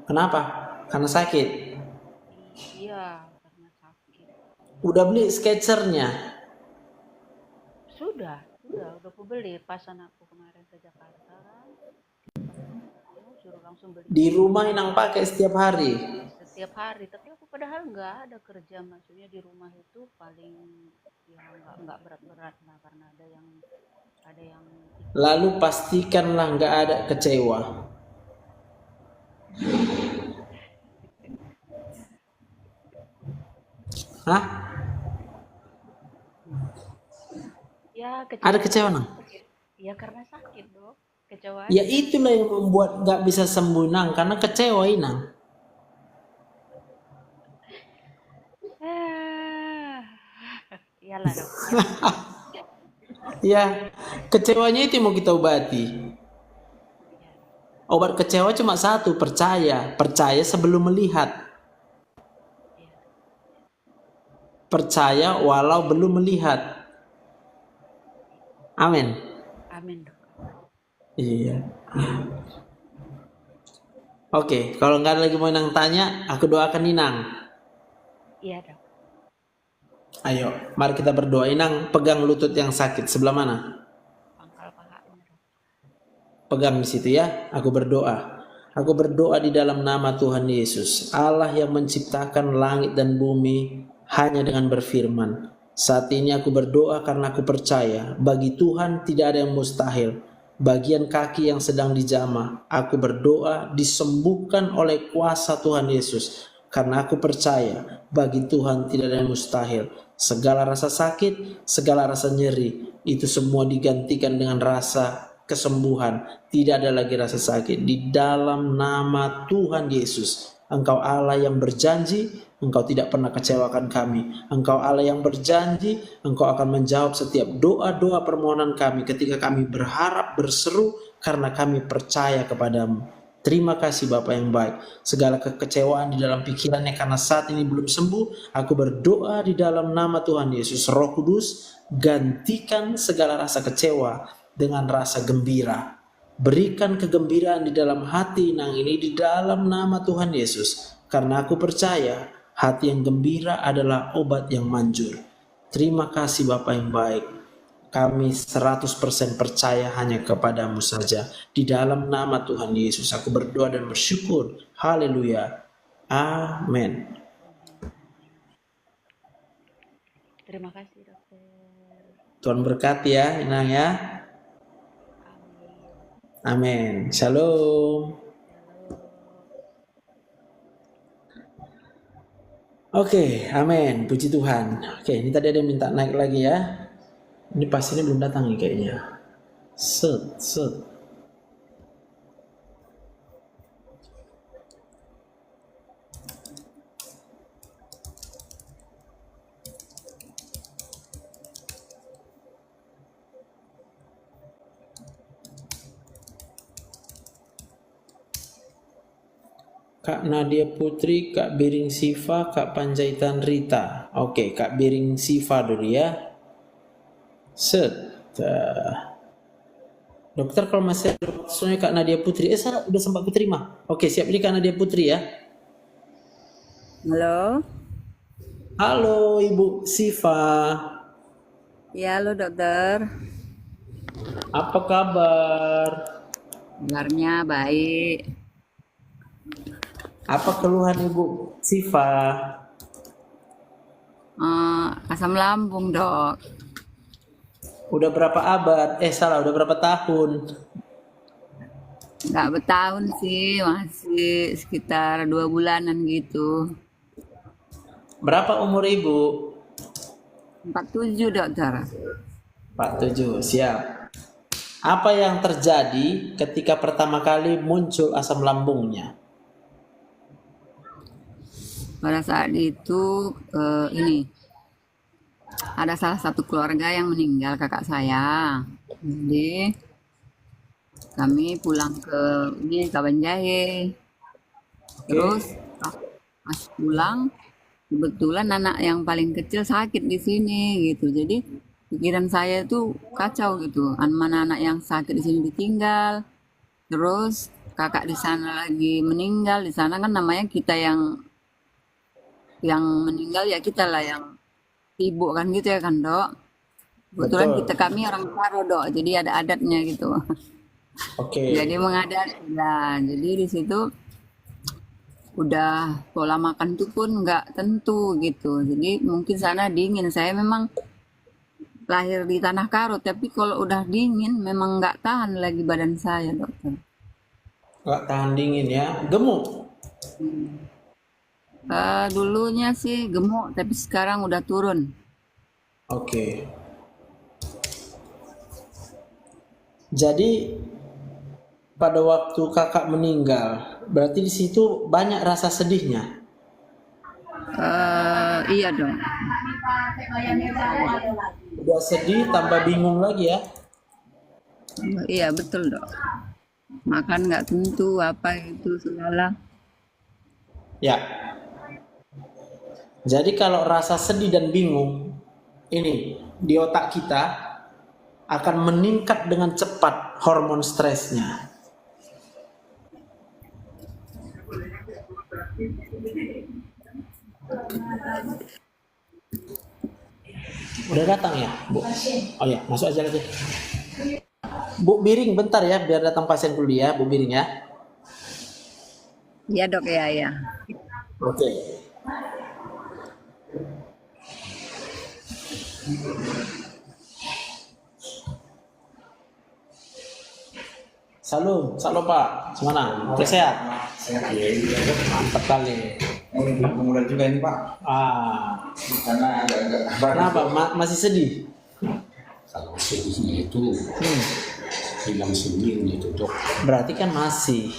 A: Kenapa? Karena sakit.
D: Iya, karena sakit.
A: Udah beli sketchernya?
D: Sudah aku beli pas anakku kemarin ke Jakarta kan. Aku suruh langsung beli
A: Di rumah Inang pakai setiap hari.
D: setiap hari. Tapi aku padahal nggak ada kerja, maksudnya di rumah itu paling ya nggak berat-berat lah, karena ada yang
A: Lalu pastikanlah nggak ada kecewa. Hah?
D: ya
A: Ada kecewa, Nang?
D: ya karena sakit dok, kecewa
A: Ya itulah yang membuat nggak bisa sembuh, Nang. Karena kecewa, Inang.
D: iyalah dok.
A: Ya, kecewanya itu yang mau kita obati. Obat kecewa cuma satu, percaya. Percaya sebelum melihat. Percaya walau belum melihat. Amin.
D: Amin dok.
A: Iya. Oke, kalau nggak ada lagi mau Inang tanya, aku doakan Inang.
D: Iya dok.
A: Ayo, mari kita berdoa. Inang, pegang lutut yang sakit sebelah mana?
D: Pangkal pahanya dok.
A: Pegang di situ ya. Aku berdoa. Aku berdoa di dalam nama Tuhan Yesus, Allah yang menciptakan langit dan bumi hanya dengan berfirman. Saat ini aku berdoa karena aku percaya bagi Tuhan tidak ada yang mustahil. Bagian kaki yang sedang dijamah, aku berdoa disembuhkan oleh kuasa Tuhan Yesus. Karena aku percaya bagi Tuhan tidak ada yang mustahil. Segala rasa sakit, segala rasa nyeri, itu semua digantikan dengan rasa kesembuhan. Tidak ada lagi rasa sakit. Di dalam nama Tuhan Yesus, Engkau Allah yang berjanji, Engkau tidak pernah kecewakan kami. Engkau Allah yang berjanji, Engkau akan menjawab setiap doa-doa permohonan kami ketika kami berharap berseru karena kami percaya kepadamu. Terima kasih Bapa yang baik. Segala kekecewaan di dalam pikirannya karena saat ini belum sembuh, aku berdoa di dalam nama Tuhan Yesus. Roh Kudus, gantikan segala rasa kecewa dengan rasa gembira. Berikan kegembiraan di dalam hati Inang ini di dalam nama Tuhan Yesus. Karena aku percaya hati yang gembira adalah obat yang manjur. Terima kasih Bapa yang baik. Kami 100% percaya hanya kepadamu saja. Di dalam nama Tuhan Yesus aku berdoa dan bersyukur. Haleluya. Amin.
D: Terima kasih dokter.
A: Tuhan berkati ya Inang ya. Amin. Shalom. Oke, amin. Puji Tuhan. Oke, ini tadi ada yang minta naik lagi ya. Ini pasiennya belum datang nih kayaknya. Set. Kak Nadia Putri, Kak Biring Siva, Kak Panjaitan Rita. Oke, Kak Biring Siva dulu ya. Set. Dokter kalau masih ada maksudnya Kak Nadia Putri. Saya udah sempat kuterima. Oke, siap ini Kak Nadia Putri ya.
E: Halo,
A: Halo Ibu Siva.
E: ya halo dokter.
A: Apa kabar?
E: Kabarnya baik.
A: Apa keluhan Ibu Siva?
E: Asam lambung dok.
A: Udah berapa abad? Udah berapa tahun?
E: Nggak bertahun sih, masih sekitar 2 bulanan gitu.
A: Berapa umur Ibu?
E: 47 dokter.
A: 47, siap. Apa yang terjadi ketika pertama kali muncul asam lambungnya?
E: Pada saat itu ini ada salah satu keluarga yang meninggal, kakak saya. Jadi kami pulang ke ini Kabanjahe. Terus pas pulang kebetulan anak yang paling kecil sakit di sini gitu. Jadi pikiran saya itu kacau gitu. Mana anak yang sakit di sini ditinggal. Terus kakak di sana lagi meninggal. Di sana kan namanya kita yang meninggal ya kita lah yang sibuk kan gitu ya kan dok. Kebetulan
A: Betul.
E: kami orang Karo dok, jadi ada adatnya gitu.
A: Oke.
E: Jadi mengadat, nah, jadi di situ udah pola makan tuh pun nggak tentu gitu. Jadi mungkin sana dingin. Saya memang lahir di tanah Karo, tapi kalau udah dingin memang nggak tahan lagi badan saya dokter.
A: Nggak tahan dingin ya. Gemuk.
E: Dulunya sih gemuk, tapi sekarang udah turun.
A: Oke. Jadi pada waktu kakak meninggal, berarti di situ banyak rasa sedihnya.
E: Iya dong.
A: Udah sedih tambah bingung lagi ya.
E: Iya betul dok. Makan nggak tentu apa itu segala.
A: Ya. Jadi kalau rasa sedih dan bingung ini di otak kita akan meningkat dengan cepat hormon stresnya. Udah datang ya, Bu? Oh ya, masuk aja lagi. Bu Biring, bentar ya, biar datang pasien dulu ya, Bu Biring ya.
E: Iya dok ya ya.
A: Oke. Salam Pak. Gimana? Udah sehat?
F: Sehat ya, iya.
A: Mantap kali.
F: Belum kemudian juga ini Pak, karena agak-agak
A: Kenapa? Masih sedih?
G: Kalau sedihnya itu bilang sendiri itu dok.
A: Berarti kan masih.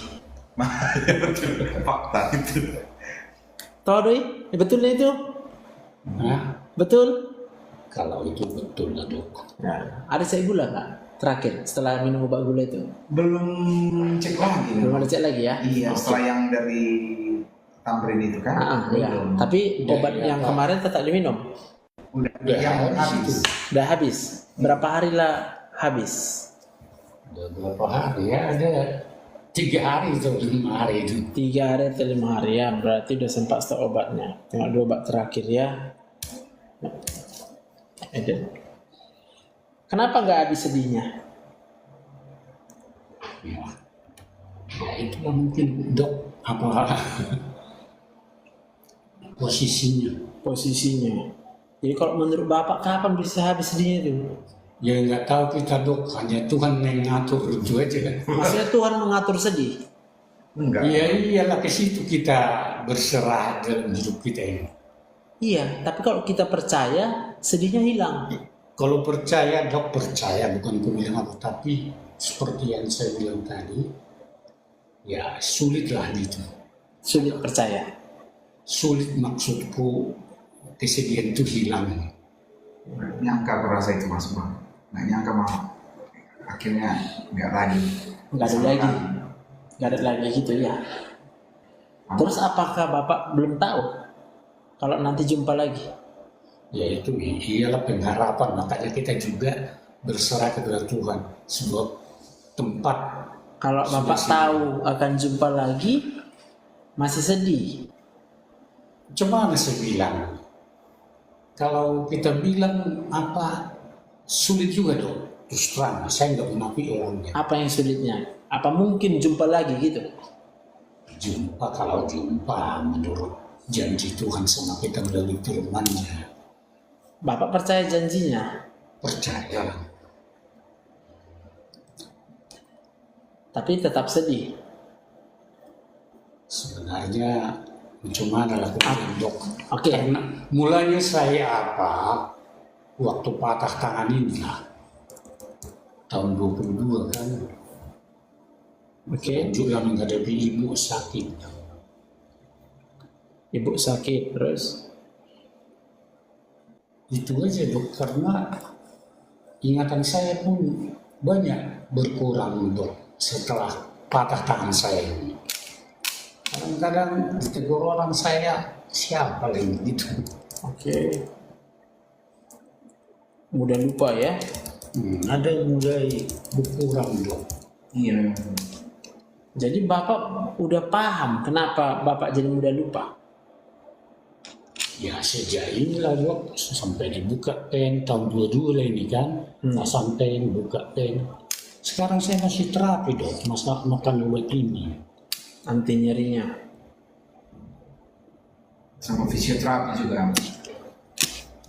G: Fakta itu.
A: Tahu doi? Betulnya itu?
H: Nah,
A: Betul?
H: kalau itu betul lah dok.
A: Nah, ada cek gula nggak? Terakhir setelah minum obat gula itu?
G: Belum cek lagi.
A: Belum ada cek lagi ya?
G: Iya, setelah yang dari Tamrin itu kan.
A: Iya. Tapi
H: Udah,
A: obat
H: iya,
A: yang
H: Pak.
A: kemarin tetap diminum.
G: Udah
H: Udah
G: yang
H: habis
G: habis.
H: itu.
A: Udah habis. Berapa hari lah habis?
H: Udah berapa hari ya? Ada 3 hari atau 5 hari itu.
A: 3 hari atau 5 hari ya. Berarti udah sempat stok obatnya. Tengok dua obat terakhir ya. Eden. Kenapa nggak habis sedihnya?
H: Ya, ya itulah mungkin dok apa posisinya.
A: Posisinya. Jadi kalau menurut Bapak kapan bisa habis sedihnya itu?
H: Ya nggak tahu kita dok, hanya Tuhan yang ngatur itu aja kan.
A: Maksudnya Tuhan mengatur sedih.
G: Enggak.
H: Iya iyalah ke situ kita berserah dalam hidup kita ini.
A: Iya, tapi kalau kita percaya, sedihnya hilang.
H: Kalau percaya dok percaya, bukan aku bilang apa, tapi seperti yang saya bilang tadi, ya sulit lah gitu.
A: Sulit percaya.
H: Sulit maksudku kesedihan itu hilang.
G: Nyangka aku rasa itu Mas Bang. Nggak nyangka mah akhirnya nggak lagi.
A: Nggak ada lagi. Nggak ada lagi gitu ya. Terus apakah Bapak belum tahu kalau nanti jumpa lagi?
H: Ya itu iyalah pengharapan, makanya kita juga berserah kepada Tuhan. Sebuah tempat
A: Kalau Bapak
H: Sudah
A: tahu akan jumpa lagi, masih sedih.
H: Cuma saya bilang, kalau kita bilang apa sulit juga dong. Terus terang, saya nggak menafik orangnya.
A: Apa yang sulitnya? Apa mungkin jumpa lagi gitu?
H: Jumpa kalau jumpa menurut janji Tuhan sama kita melalui firman-Nya,
A: Bapak percaya janjinya,
H: percaya.
A: tapi tetap sedih.
H: Sebenarnya cuma adalah kemudian dok.
A: Oke.
H: Karena mulanya saya apa waktu patah tangan ini lah tahun 22 kan.
A: Oke.
H: Juga menghadapi ibu sakit.
A: Ibu sakit terus.
H: Itu aja dok, karena ingatan saya pun banyak berkurang dok setelah patah tangan saya ini. Kadang-kadang ditegur orang saya siapa lagi gitu.
A: Oke. Mudah lupa ya.
H: Ada yang mulai berkurang dok.
G: Iya.
A: Jadi Bapak udah paham kenapa Bapak jadi mudah lupa.
H: Ya sejak inilah dok, sampai dibuka pen tahun 22 lah ini kan, pasang pen, buka pen. Sekarang saya masih terapi dok, masa makan obat ini.
A: Anti nyerinya.
G: Sama fisioterapi juga.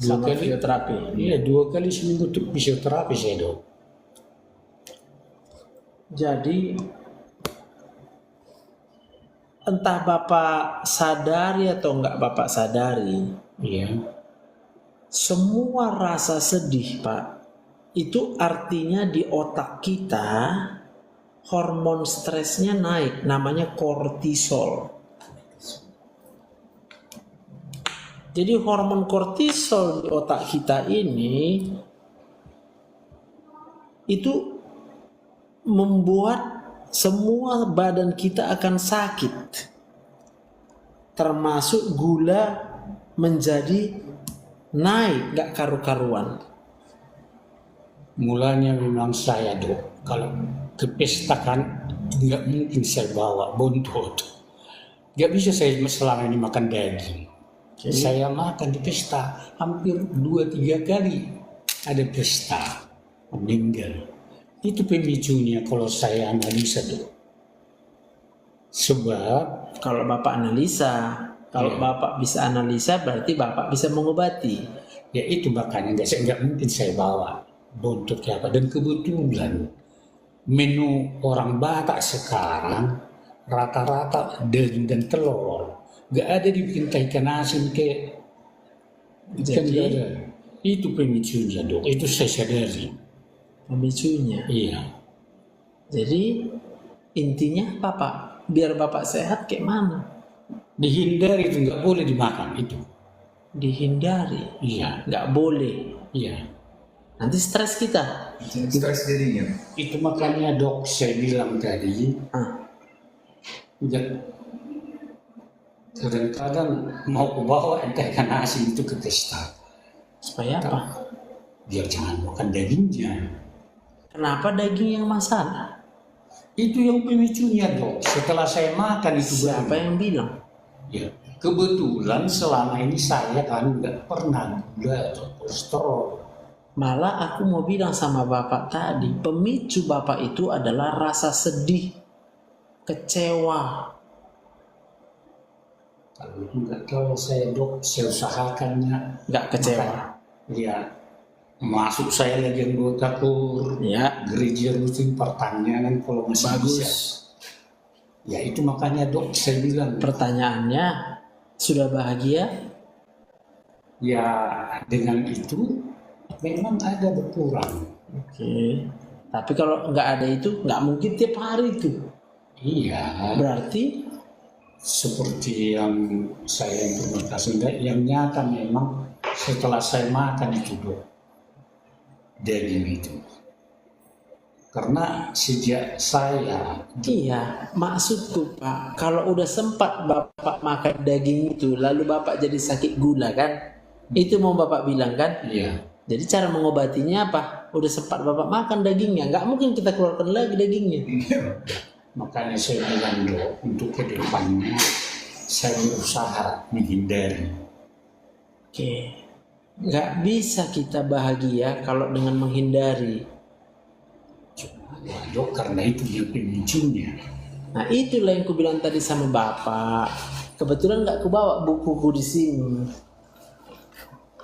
A: Sama
H: kali.
A: fisioterapi.
H: Iya 2 kali seminggu tuh fisioterapi saya dok.
A: Jadi entah Bapak sadari atau enggak Bapak sadari,
H: Iya,
A: semua rasa sedih Pak, itu artinya di otak kita hormon stresnya naik, namanya kortisol. Jadi hormon kortisol di otak kita ini itu membuat semua badan kita akan sakit, termasuk gula menjadi naik, gak karu-karuan.
H: mulanya memang saya dok, kalau ke pesta kan nggak mungkin saya bawa bontot. Nggak bisa saya selama ini makan daging. Saya makan di pesta hampir 2-3 kali ada pesta meninggal. Itu pemicunya kalau saya analisa dok. Sebab
A: Kalau Bapak analisa, kalau Bapak bisa analisa berarti Bapak bisa mengobati.
H: ya itu makanya nggak mungkin saya bawa bontot kayak apa. Dan kebetulan menu orang Batak sekarang rata-rata daging dan telur. Nggak ada dibikin ikan asin kayak ikan,
A: Jadi
H: nggak ada. Itu pemicunya dok. Itu saya sadari.
A: pemicunya.
H: Iya.
A: Jadi intinya apa Pak? biar bapak sehat kayak mana?
H: Dihindari, itu nggak boleh dimakan itu.
A: Dihindari,
H: Iya,
A: nggak boleh.
H: iya.
A: Nanti stres kita.
G: Stres dirinya.
H: Itu makanya dok saya bilang tadi,
A: Ah,
H: ya, kadang-kadang mau ku bawa ikan asin itu ke pesta,
A: supaya apa?
H: biar jangan makan dagingnya.
A: Kenapa daging yang masalah?
H: Itu yang pemicunya dok. Setelah saya makan itu
A: Siapa
H: baru.
A: yang bilang?
H: Ya, kebetulan selama ini saya kan nggak pernah gula atau kolesterol.
A: Malah aku mau bilang sama bapak tadi, pemicu bapak itu adalah rasa sedih, kecewa.
H: Kalau nggak tahu saya dok, saya usahakannya.
A: Nggak kecewa.
H: Ya, masuk saya lagi anggota kur.
A: Ya,
H: Gereja rutin pertanyaan kalau masih
A: bagus.
H: bisa. Ya itu makanya dok saya bilang.
A: Pertanyaannya, sudah bahagia?
H: Ya dengan itu memang ada berkurang.
A: Oke. Tapi kalau nggak ada itu, nggak mungkin tiap hari itu.
H: Iya.
A: Berarti
H: Seperti yang saya informasikan, yang nyata memang setelah saya makan itu dok, daging itu. Karena sejak saya,
A: iya, maksudku Pak, kalau udah sempat Bapak makan daging itu, lalu Bapak jadi sakit gula kan? Itu mau Bapak bilang kan?
H: iya,
A: Jadi cara mengobatinya apa? Udah sempat Bapak makan dagingnya, nggak mungkin kita keluarkan lagi dagingnya.
H: makanya saya bilang dok, untuk kedepannya saya berusaha menghindari.
A: Oke, nggak bisa kita bahagia kalau dengan menghindari.
H: Ya, dok, karena itu dia pemicunya.
A: Nah itulah yang kubilang tadi sama Bapak. Kebetulan nggak kubawa bukuku di sini.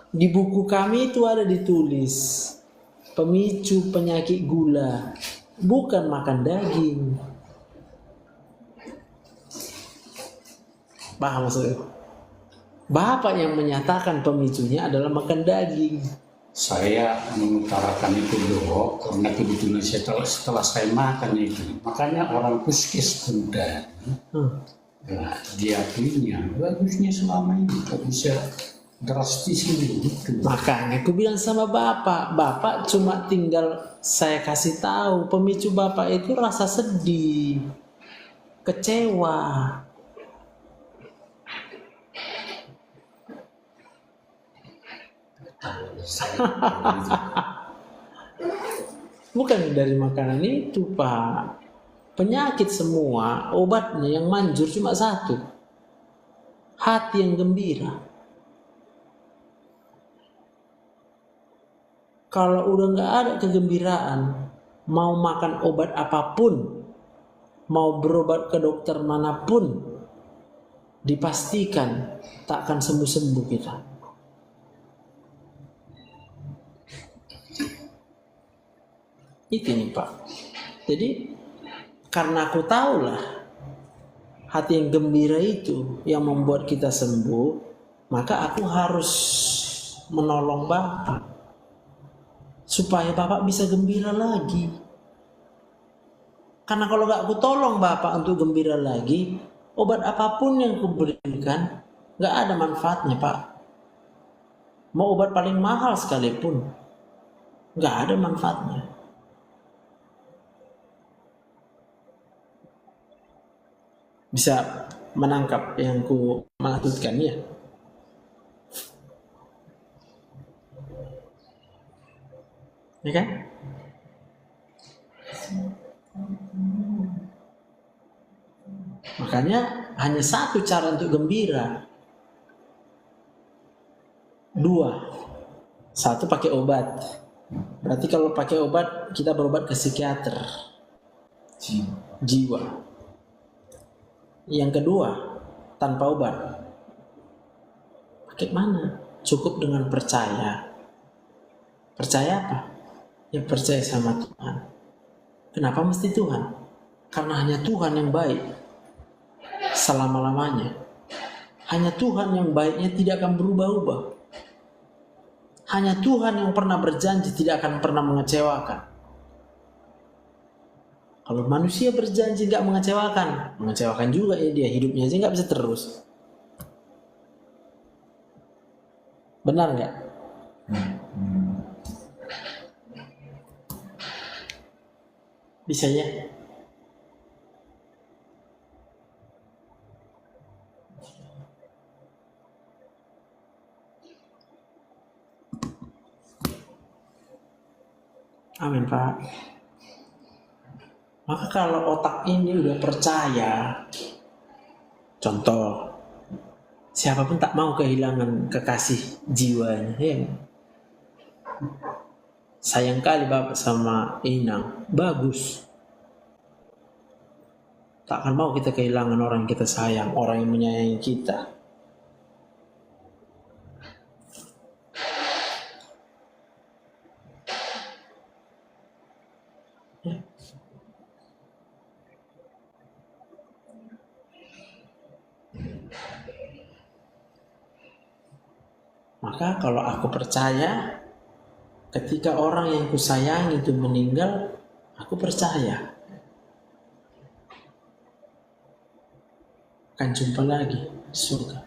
A: Di buku kami itu ada ditulis pemicu penyakit gula, bukan makan daging. Paham maksudnya? Bapak yang menyatakan pemicunya adalah makan daging.
H: Saya mengutarakan itu dok, karena kebetulan setelah saya makan itu, makanya orang puskes muda, ya, diakuinya bagusnya selama ini kok bisa drastis gitu.
A: Makanya aku bilang sama Bapak cuma tinggal saya kasih tahu pemicu Bapak itu rasa sedih, kecewa. Bukan dari makanan itu Pak. Penyakit semua obatnya yang manjur cuma satu, hati yang gembira. Kalau udah nggak ada kegembiraan, mau makan obat apapun, mau berobat ke dokter manapun, dipastikan tak akan sembuh-sembuh kita. Itu nih Pak. Jadi karena aku tahulah hati yang gembira itu yang membuat kita sembuh, maka aku harus menolong Bapak supaya Bapak bisa gembira lagi. Karena kalau gak aku tolong Bapak untuk gembira lagi, obat apapun yang kuberikan gak ada manfaatnya Pak. Mau obat paling mahal sekalipun gak ada manfaatnya. Bisa menangkap yang ku maksudkan ya. Ya kan? Makanya hanya satu cara untuk gembira. Dua. Satu pakai obat. Berarti kalau pakai obat kita berobat ke psikiater jiwa. Yang kedua, tanpa obat. Pakai mana? Cukup dengan percaya. Percaya apa? Ya percaya sama Tuhan. Kenapa mesti Tuhan? Karena hanya Tuhan yang baik selama-lamanya. Hanya Tuhan yang baiknya tidak akan berubah-ubah. Hanya Tuhan yang pernah berjanji tidak akan pernah mengecewakan. Kalau manusia berjanji nggak mengecewakan juga ya dia, hidupnya aja nggak bisa terus. Benar nggak? Bisa ya? Amin Pak. Maka kalau otak ini udah percaya, contoh, siapapun tak mau kehilangan kekasih jiwanya, ya. Sayang kali Bapak sama Inang, bagus. Tak akan mau kita kehilangan orang yang kita sayang, orang yang menyayangi kita. Ya. Maka kalau aku percaya, ketika orang yang kusayangi itu meninggal, aku percaya akan jumpa lagi di surga.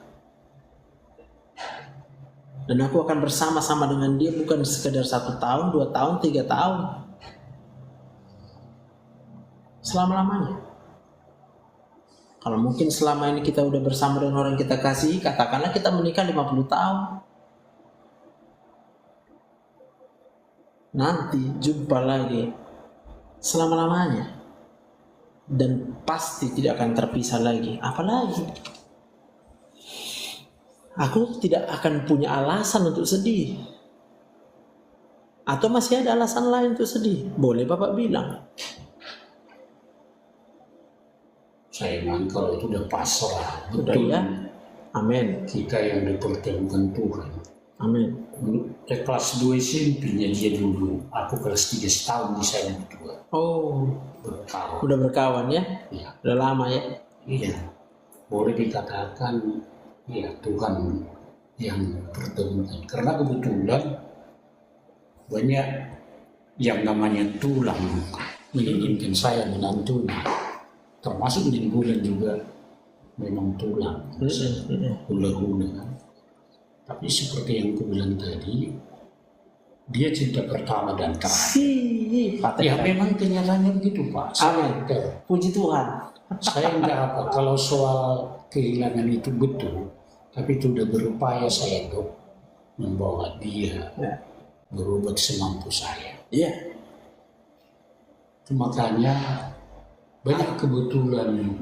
A: Dan aku akan bersama-sama dengan dia bukan sekedar 1 tahun, 2 tahun, 3 tahun. Selama-lamanya. Kalau mungkin selama ini kita udah bersama dengan orang yang kita kasih, katakanlah kita menikah 50 tahun. Nanti jumpa lagi selama-lamanya. Dan pasti tidak akan terpisah lagi. Apalagi aku tidak akan punya alasan untuk sedih. Atau masih ada alasan lain untuk sedih? Boleh Bapak bilang.
H: Saya bilang kalau itu udah pasrah,
A: Udah
H: betul.
A: ya? Amin.
H: Kita yang dipertemukan Tuhan.
A: Amin.
H: Kelas 2 SMP-nya dia dulu, aku kelas 3 setahun di saya berdua.
A: Oh,
H: Berkawan.
A: udah berkawan ya?
H: Ya,
A: Udah lama ya?
H: iya. Boleh dikatakan ya Tuhan yang pertemukan. Karena kebetulan banyak yang namanya tulang menginginkan saya menantunya. Termasuk di bulan juga memang tulang. Hula-hula. Tapi seperti yang aku bilang tadi, dia cinta pertama dan terakhir. Ya memang kenyataannya begitu Pak.
A: Amin. Puji Tuhan.
H: Saya enggak apa, kalau soal kehilangan itu betul, tapi itu udah berupaya saya untuk membawa dia berobat semampu saya.
A: Iya.
H: Itu makanya banyak kebetulan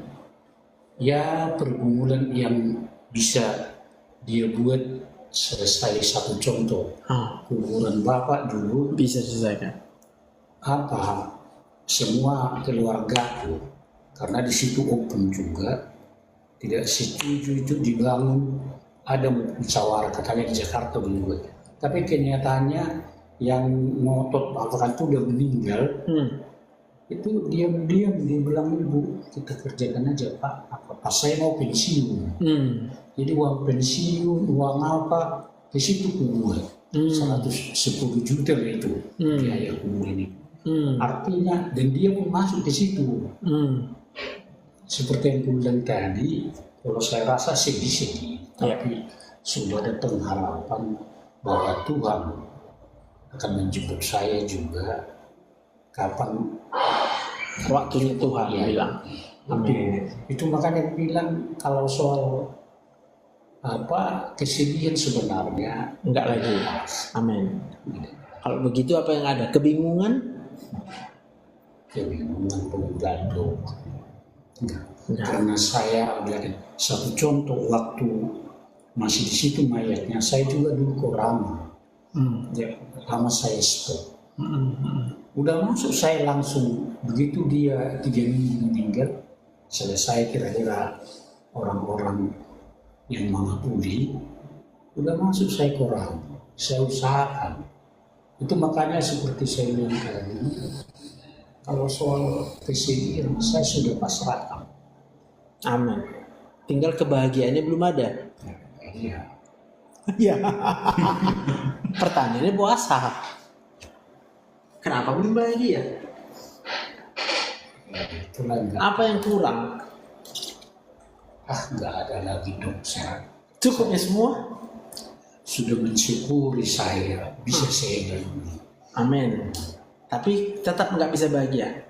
H: ya pergumulan yang bisa dia buat selesai. Satu contoh, kuburan Bapak dulu
A: Bisa selesaikan.
H: apa semua keluargaku, karena di situ open juga, tidak setuju itu dibangun, ada musyawarah katanya di Jakarta juga, tapi kenyataannya yang ngotot Bapak itu udah meninggal. Itu diam-diam dia bilang, Ibu kita kerjakan aja Pak, apa saya mau pensiun. Jadi uang pensiun, uang apa, di situ kubuat 110 juta itu biaya kuburan itu. Artinya, dan dia pun masuk ke situ. Seperti yang aku bilang tadi, kalau saya rasa sedih-sedih, tapi sudah ada pengharapan bahwa Tuhan akan menjemput saya juga kapan
A: Waktunya Tuhan bilang.
H: Amin. Itu makanya bilang kalau soal apa kesedihan sebenarnya
A: Enggak lagi. Amin. Kalau begitu apa yang ada? Kebingungan?
H: kebingungan penggaduh. Enggak. Karena saya bilang satu contoh waktu masih di situ mayatnya, saya juga dulu ke Rama. Ya, lama saya stop. Udah masuk saya langsung, begitu dia 3 minggu meninggal, selesai kira-kira orang-orang yang mengakui, udah masuk saya ke orang, saya usahakan. Itu makanya seperti saya bilang tadi, kalau soal kesedihan saya sudah pasrahkan.
A: Amin. Tinggal kebahagiaannya belum ada.
H: Iya.
A: Iya. Pertanyaannya puasa. Kenapa belum bahagia?
H: Itulah enggak.
A: Apa yang kurang?
H: Nggak ada lagi dok. Saya
A: Cukup ya semua?
H: sudah mensyukuri saya bisa saya lalui.
A: Amin. Tapi tetap nggak bisa bahagia.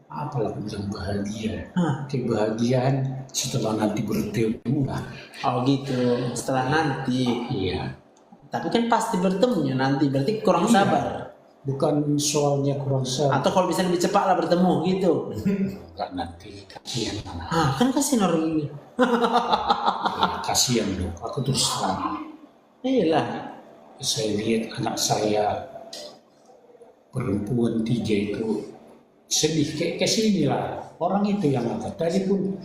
H: Apalah bilang bahagia.
A: Hah.
H: Kebahagiaan setelah nanti bertemu lah.
A: Oh gitu. Setelah nanti.
H: Iya.
A: Tapi kan pasti bertemunya nanti. Berarti kurang
H: Iya.
A: sabar.
H: Bukan soalnya kurang sabar.
A: Atau kalau bisa lebih cepat lah bertemu gitu.
H: Enggak, nanti kasihan anak.
A: Kan kasihan orang ini.
H: Ya, kasihan dok. Aku terus terang.
A: Iyalah.
H: Saya lihat anak saya perempuan 3 itu sedih kayak sini lah. Orang itu yang angkat. Tadi pun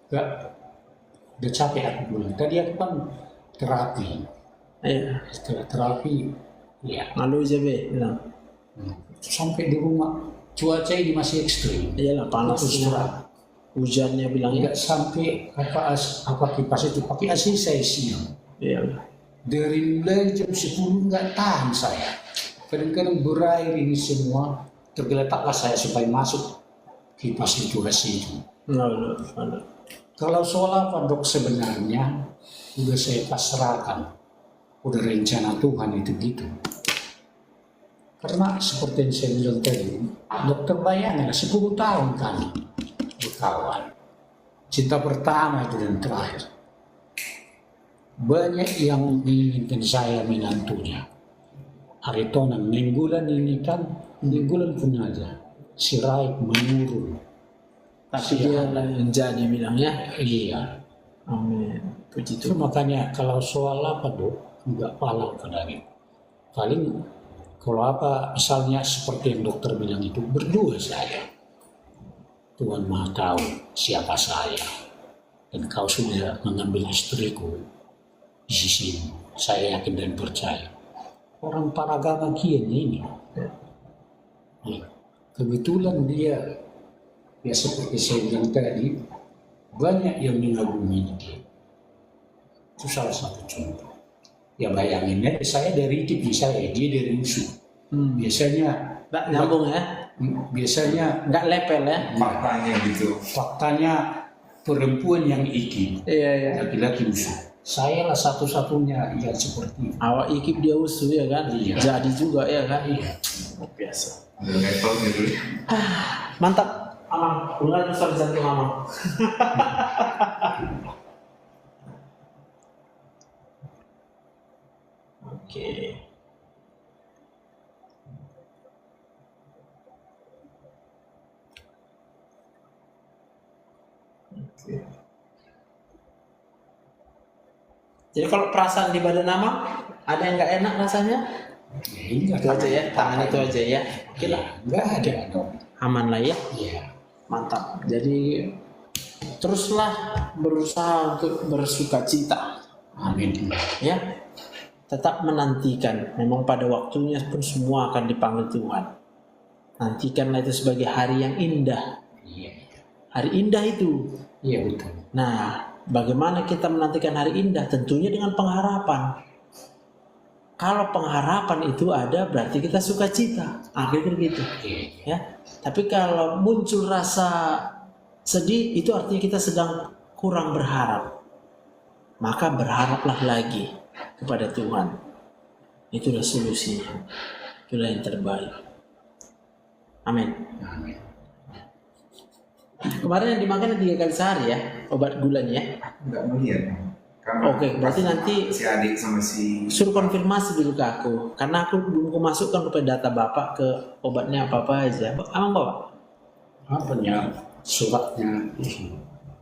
H: enggak udah capek aku bilang. Tadi aku kan terapi.
A: Iya.
H: Setelah terapi, ya
A: Malu aja be. Bilang.
H: sampai di rumah cuaca ini masih ekstrim.
A: Iyalah panas.
H: Terus terang.
A: Hujannya bilangnya.
H: Tidak sampai apa kipas itu pakai AC saya siang.
A: Iyalah.
H: Dari mulai jam 10 nggak tahan saya. Kadang-kadang berair ini semua tergeletaklah saya supaya masuk kipas itu AC itu.
A: Malu.
H: Kalau soal apa dok sebenarnya udah saya pasrahkan. Udah rencana Tuhan itu gitu. Karena seperti yang saya bilang tadi, dokter bayangin 10 tahun kami berkawan. Cinta pertama itu dan terakhir. Banyak yang menginginkan saya menantunya. Aritonan, minggulan ini kan, minggulan pun aja. Si Raik menurun.
A: Tapi dia lah yang jadi bilangnya.
H: Iya.
A: Amin. Puji
H: Itu
A: Tuhan.
H: makanya kalau soal apa dok, enggak palang kadang. Paling kalau apa misalnya seperti yang dokter bilang itu berdua saya. Tuhan Maha tahu siapa saya. Dan kau sudah mengambil istriku di sisimu. Saya yakin dan percaya. Orang para agama kian ini. Ya, kebetulan dia, ya seperti saya bilang tadi, banyak yang mengagumi dia. Itu salah satu contoh. Ya bayangin ya, saya dari TV saya, dia dari musuh. Biasanya
A: Nggak nyambung ya.
H: biasanya
A: Nggak lepel ya.
G: Faktanya gitu.
H: faktanya perempuan yang iki,
A: Iya iya.
H: laki-laki musuh. Saya lah satu-satunya yang seperti itu.
A: Awak ikip dia usuh ya kan.
H: Iya.
A: Jadi juga ya kan.
H: Iya.
A: Biasa.
G: Ada levelnya dulu.
A: Mantap. Amang. Dengar besar jantung Amang. Oke. Jadi kalau perasaan di badan Amang ada yang nggak enak rasanya?
H: Ya, iya,
A: Itu aja ya, tangan itu aja ya. Oke lah,
H: nggak ada dong.
A: aman lah ya.
H: Iya.
A: Mantap. Jadi teruslah berusaha untuk bersuka cita,
H: Amin.
A: ya. Tetap menantikan. Memang pada waktunya pun semua akan dipanggil Tuhan. Nantikanlah itu sebagai hari yang indah.
H: Iya.
A: Hari indah itu.
H: Iya betul.
A: Nah, bagaimana kita menantikan hari indah? Tentunya dengan pengharapan. Kalau pengharapan itu ada, berarti kita suka cita. Akhirnya gitu.
H: Iya.
A: Ya. Tapi kalau muncul rasa sedih, itu artinya kita sedang kurang berharap. Maka berharaplah lagi kepada Tuhan. Itulah solusinya. Itulah yang terbaik. Amin.
H: Amin.
A: Kemarin yang dimakan 3 kali sehari ya, obat gulanya ya.
G: Nggak melihat. Karena
A: Oke, berarti nanti
G: si adik sama si
A: suruh konfirmasi dulu ke aku, karena aku belum masukkan ke data bapak ke obatnya apa aja. Amang bawa?
H: Apanya suratnya?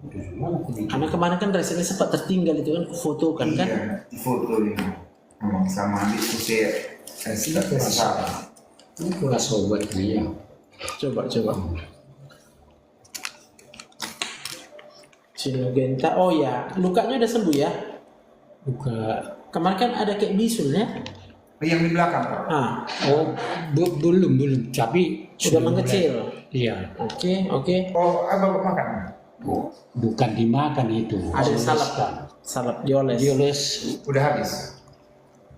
H: Udah mana aku bikin?
A: Karena kemarin kan resepnya sempat tertinggal itu kan, fotokan kan?
G: iya, di foto ini. Sama adik itu saya penasaran.
H: Ini kelas obatnya ya.
A: Coba. Sinogenta. Oh ya, lukanya udah sembuh ya.
H: Buka.
A: Kemarin kan ada kayak bisul ya.
G: Yang di belakang Pak.
A: Ah,
H: Oh, belum. Tapi
A: sudah mengecil.
H: mulai. Iya.
A: Oke.
G: Oh, Bapak makan?
H: Bukan dimakan itu.
A: Ada
H: Dioleskan.
A: salep dioles.
H: Dioles.
G: Udah habis.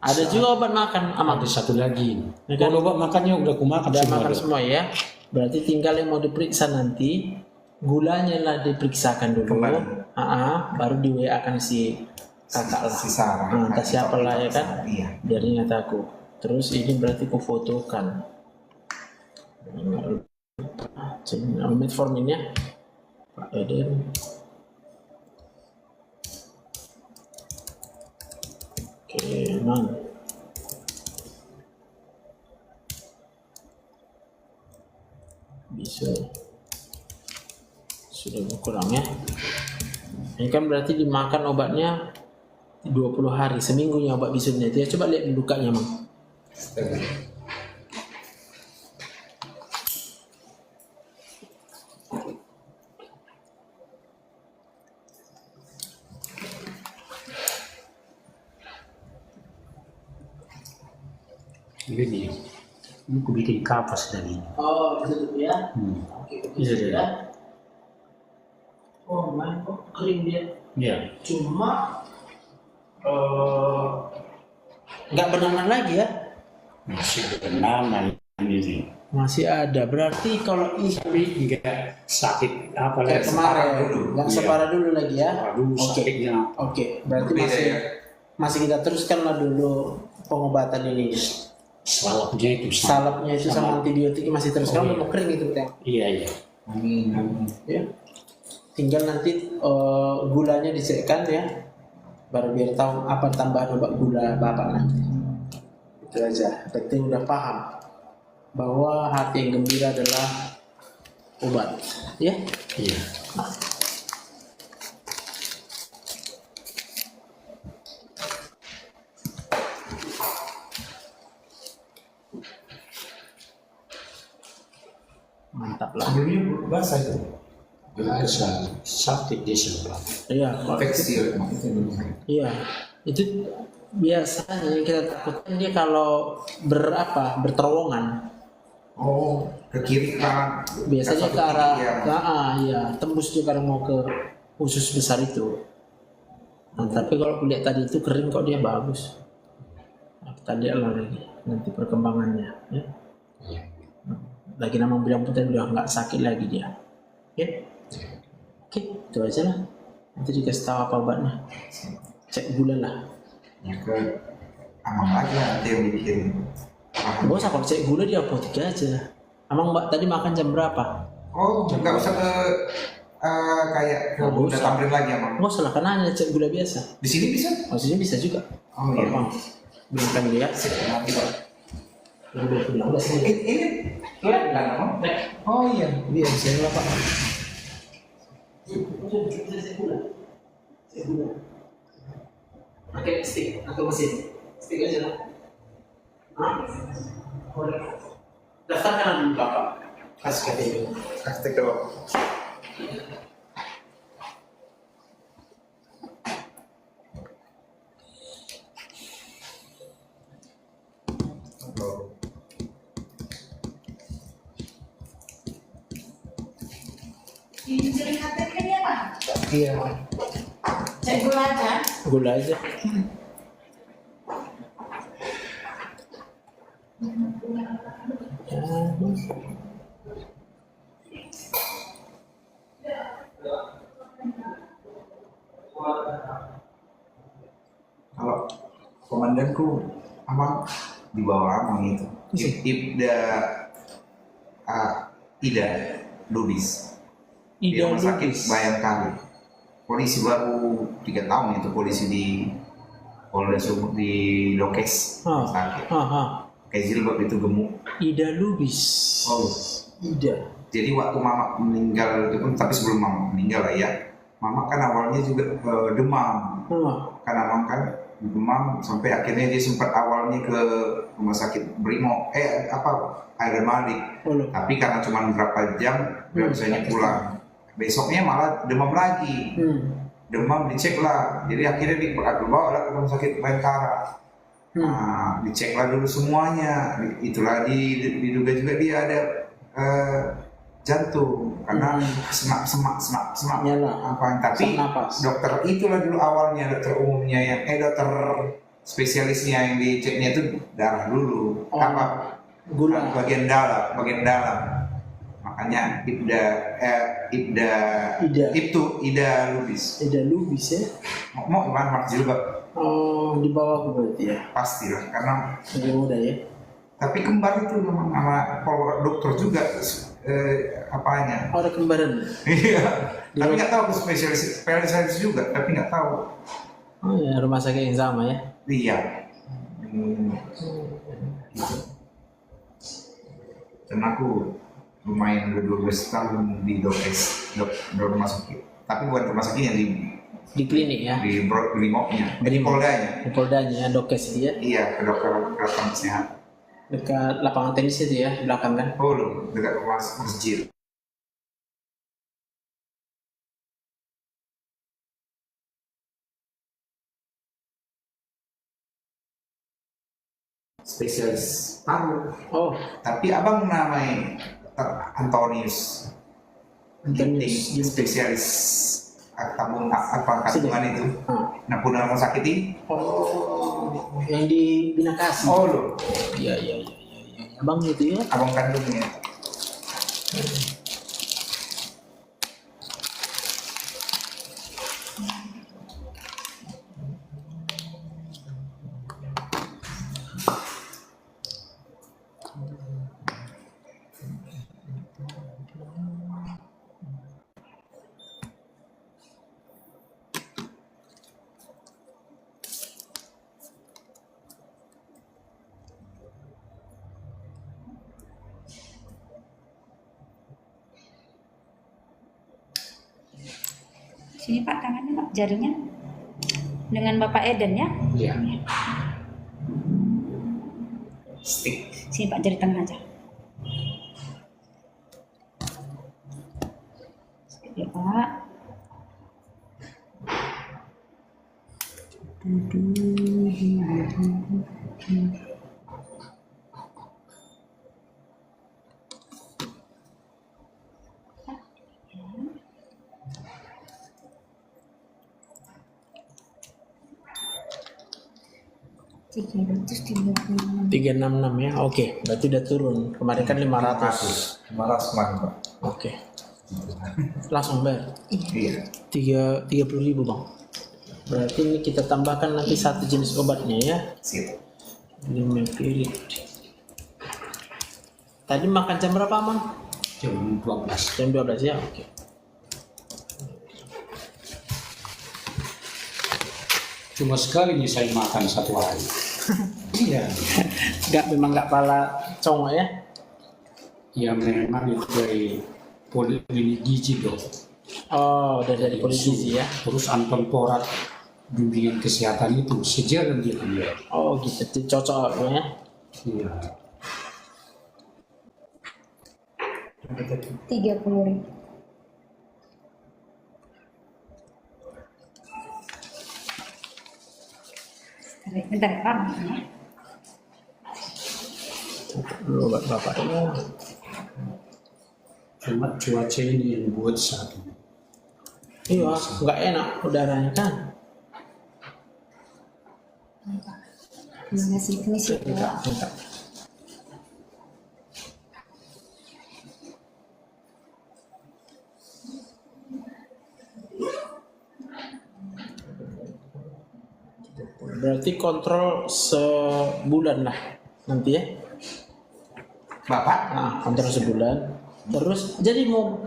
A: Ada juga obat makan
H: Ada
A: aman.
H: satu lagi.
A: Ya kan?
H: Kalau obat makannya udah kumakan
A: Udah
H: semua.
A: makan
H: Dok.
A: semua ya. Berarti tinggal yang mau diperiksa nanti, gulanya lah diperiksakan dulu.
G: Kembali.
A: Baru di WA kan si kakak lah.
G: Si Sarah.
A: Entah siapa lah ya kan.
G: Iya.
A: Biar ingat aku. Terus ini berarti ku fotokan. Metforminnya Pak Eden. Oke, non. Bisa. Sudah berkurang ya. Ini kan berarti dimakan obatnya 20 hari, seminggunya obat bisulnya itu ya. Coba lihat lukanya, Mang.
H: Ini aku bikin kapas dari ini.
A: Oh, ditutup ya. Oke,
H: Iya, iya.
A: ya. Oh, main kok kering dia.
H: Ya,
A: Cuma nggak bernama lagi ya.
H: masih bernama ini.
A: Masih ada. Berarti kalau
H: Tapi enggak sakit apa
A: kayak
H: lagi.
A: kemarin
G: dulu.
A: yang
H: Iya.
A: separah dulu lagi ya.
H: Aduh,
A: Oke.
H: sakitnya.
A: Oke, berarti
G: Beda
A: masih
G: ya?
A: masih kita teruskan lah dulu pengobatan ini.
H: Salapnya itu
A: Salapnya itu sama antibiotiknya masih terus.
H: Oh,
A: Kalau
H: iya.
A: mau kering itu Teng.
H: Iya, iya.
G: Amin.
A: Ya. Tinggal nanti gulanya dicekkan ya. Baru biar tahu apa tambahan obat gula Bapak nanti. Itu aja. Penting udah paham bahwa hati yang gembira adalah obat. Ya.
H: Iya.
A: Mantap lah.
G: Sebelumnya basah itu.
H: Biasa sakit dia sebelah.
A: Iya, kalau
G: Infeksi ya, itu dulu.
A: iya. Itu biasanya yang kita takutkan dia kalau berterowongan.
G: Oh, ke kiri kanan.
A: Biasanya
G: Satu
A: ke arah
G: kiri, ya.
A: iya, tembus juga kalau mau ke usus besar itu. Nah, tapi kalau kulihat tadi itu kering kok dia bagus. Nah, kita lihat lah lagi nanti perkembangannya ya.
H: Iya.
A: Lagi nama bilang putih udah nggak sakit lagi dia. Oke. Oke, itu aja lah. Nanti dikasih tahu apa obatnya. Cek gula lah.
G: Ya ke Amang lagi lah nanti yang dipikirin.
A: Gak usah kalau cek gula di apotek aja. Emang Mbak tadi makan jam berapa?
G: Oh, nggak usah ke kayak ke
A: Nggak
G: Bunda
A: usah.
G: Tamrin lagi Amang.
A: Nggak usah lah, karena hanya cek gula biasa.
G: Di sini bisa?
A: Maksudnya bisa juga.
G: Oh iya.
A: Kalau mau. Bilang dia.
G: Nanti Pak.
A: Udah pulang. Udah sini.
G: Ini lab kan Amang? Oh iya.
A: Iya, bisa lah Pak. Pakai stick atau mesin? Stick aja lah. Daftarkan dulu Bapak. Kasih KTP.
G: Kasih ke
A: Iya.
C: Cek gula aja.
A: Gula aja.
G: kalau komandanku Amang di bawah Amang itu. Ibda Ida Lubis. Di
A: Ida
G: rumah sakit
A: Lubis.
G: Bayangkari. Polisi baru 3 tahun itu polisi di Polres Sumut di Lokes sakit. Kayak jilbab itu gemuk.
A: Ida Lubis.
G: Oh.
A: Ida.
G: Jadi waktu mama meninggal itu pun, tapi sebelum mama meninggal lah ya, mama kan awalnya juga demam. Karena mama kan demam sampai akhirnya dia sempat awalnya ke rumah sakit Brimo, Air Malik. Tapi karena cuma berapa jam, nggak bisanya pulang. Besoknya malah demam lagi. Demam dicek lah, jadi akhirnya dibawa lah ke rumah sakit Bayangkara. Nah, diceklah dulu semuanya. Itulah diduga juga dia ada jantung karena semak
A: Nyala.
G: tapi
A: Sesak napas.
G: dokter itulah dulu awalnya dokter umumnya yang dokter spesialisnya yang diceknya itu darah dulu
A: Gula.
G: bagian dalam Makanya
A: Ida.
G: Ida Lubis.
A: Ida Lubis ya.
G: Mau gimana juga
A: Oh, di bawah berarti ya.
G: pastilah karena
A: Lebih muda ya.
G: tapi kembar itu memang sama kalau dokter juga apanya.
A: Oh, ada kembaran.
G: Iya. Tapi nggak tahu spesialis juga, tapi nggak tahu.
A: Oh ya, rumah sakit yang sama ya.
G: Iya. Gitu. Dan aku lumayan udah 12 tahun di rumah sakit. Tapi bukan rumah sakit yang
A: Di klinik ya.
G: di Brimopnya, di
A: Brimob.
G: Poldanya.
A: Di Poldanya, Dokes dia.
G: Iya, kedokteran kesehatan.
A: Dekat lapangan tenis itu ya, belakang kan.
G: Oh, loh, dekat rumah masjid. Spesialis paru.
A: Oh,
G: Tapi abang namanya Antonius.
A: Antonius.
G: Dia spesialis kandungan itu. Nah, punya rumah sakit ini.
A: Oh, yang di Binakasi.
G: Oh, loh,
A: Iya. Abang itu ya.
G: abang kandungnya.
C: Sini Pak tangannya Pak, jarinya. Dengan Bapak Eden ya.
H: Iya.
G: Stick.
C: Sini Pak, jari tengah aja. Ya Pak. Tiga ratus
A: 366 ya. Oke, berarti udah turun. Kemarin kan 500.
G: 500 kemarin, Pak.
A: Oke. Langsung bayar.
G: Iya.
A: 30.000 Bang. Berarti ini kita tambahkan nanti satu jenis obatnya ya.
G: Sip.
A: Limepiride. Tadi makan jam berapa, Bang?
H: Jam 12.
A: Jam 12 ya. Oke.
H: Cuma sekali nih saya makan satu hari. Iya.
A: Memang nggak pala congok ya.
H: Ya memang itu dari poliklinik gizi dok.
A: Oh, udah dari politisi ya.
H: Terus Anton Porat bimbingan kesehatan itu sejalan dia.
A: Oh, gitu. Itu cocok ya.
H: Iya.
C: 30.000. Bentar Pak.
A: Dulu obat bapaknya.
H: Cuma cuaca ini yang buat satu.
A: Iya, nggak enak udaranya kan.
C: Terima kasih, permisi Pak.
A: Enggak. Berarti kontrol sebulan lah nanti ya.
G: Bapak?
A: Nah, kontrol sebulan. Terus jadi mau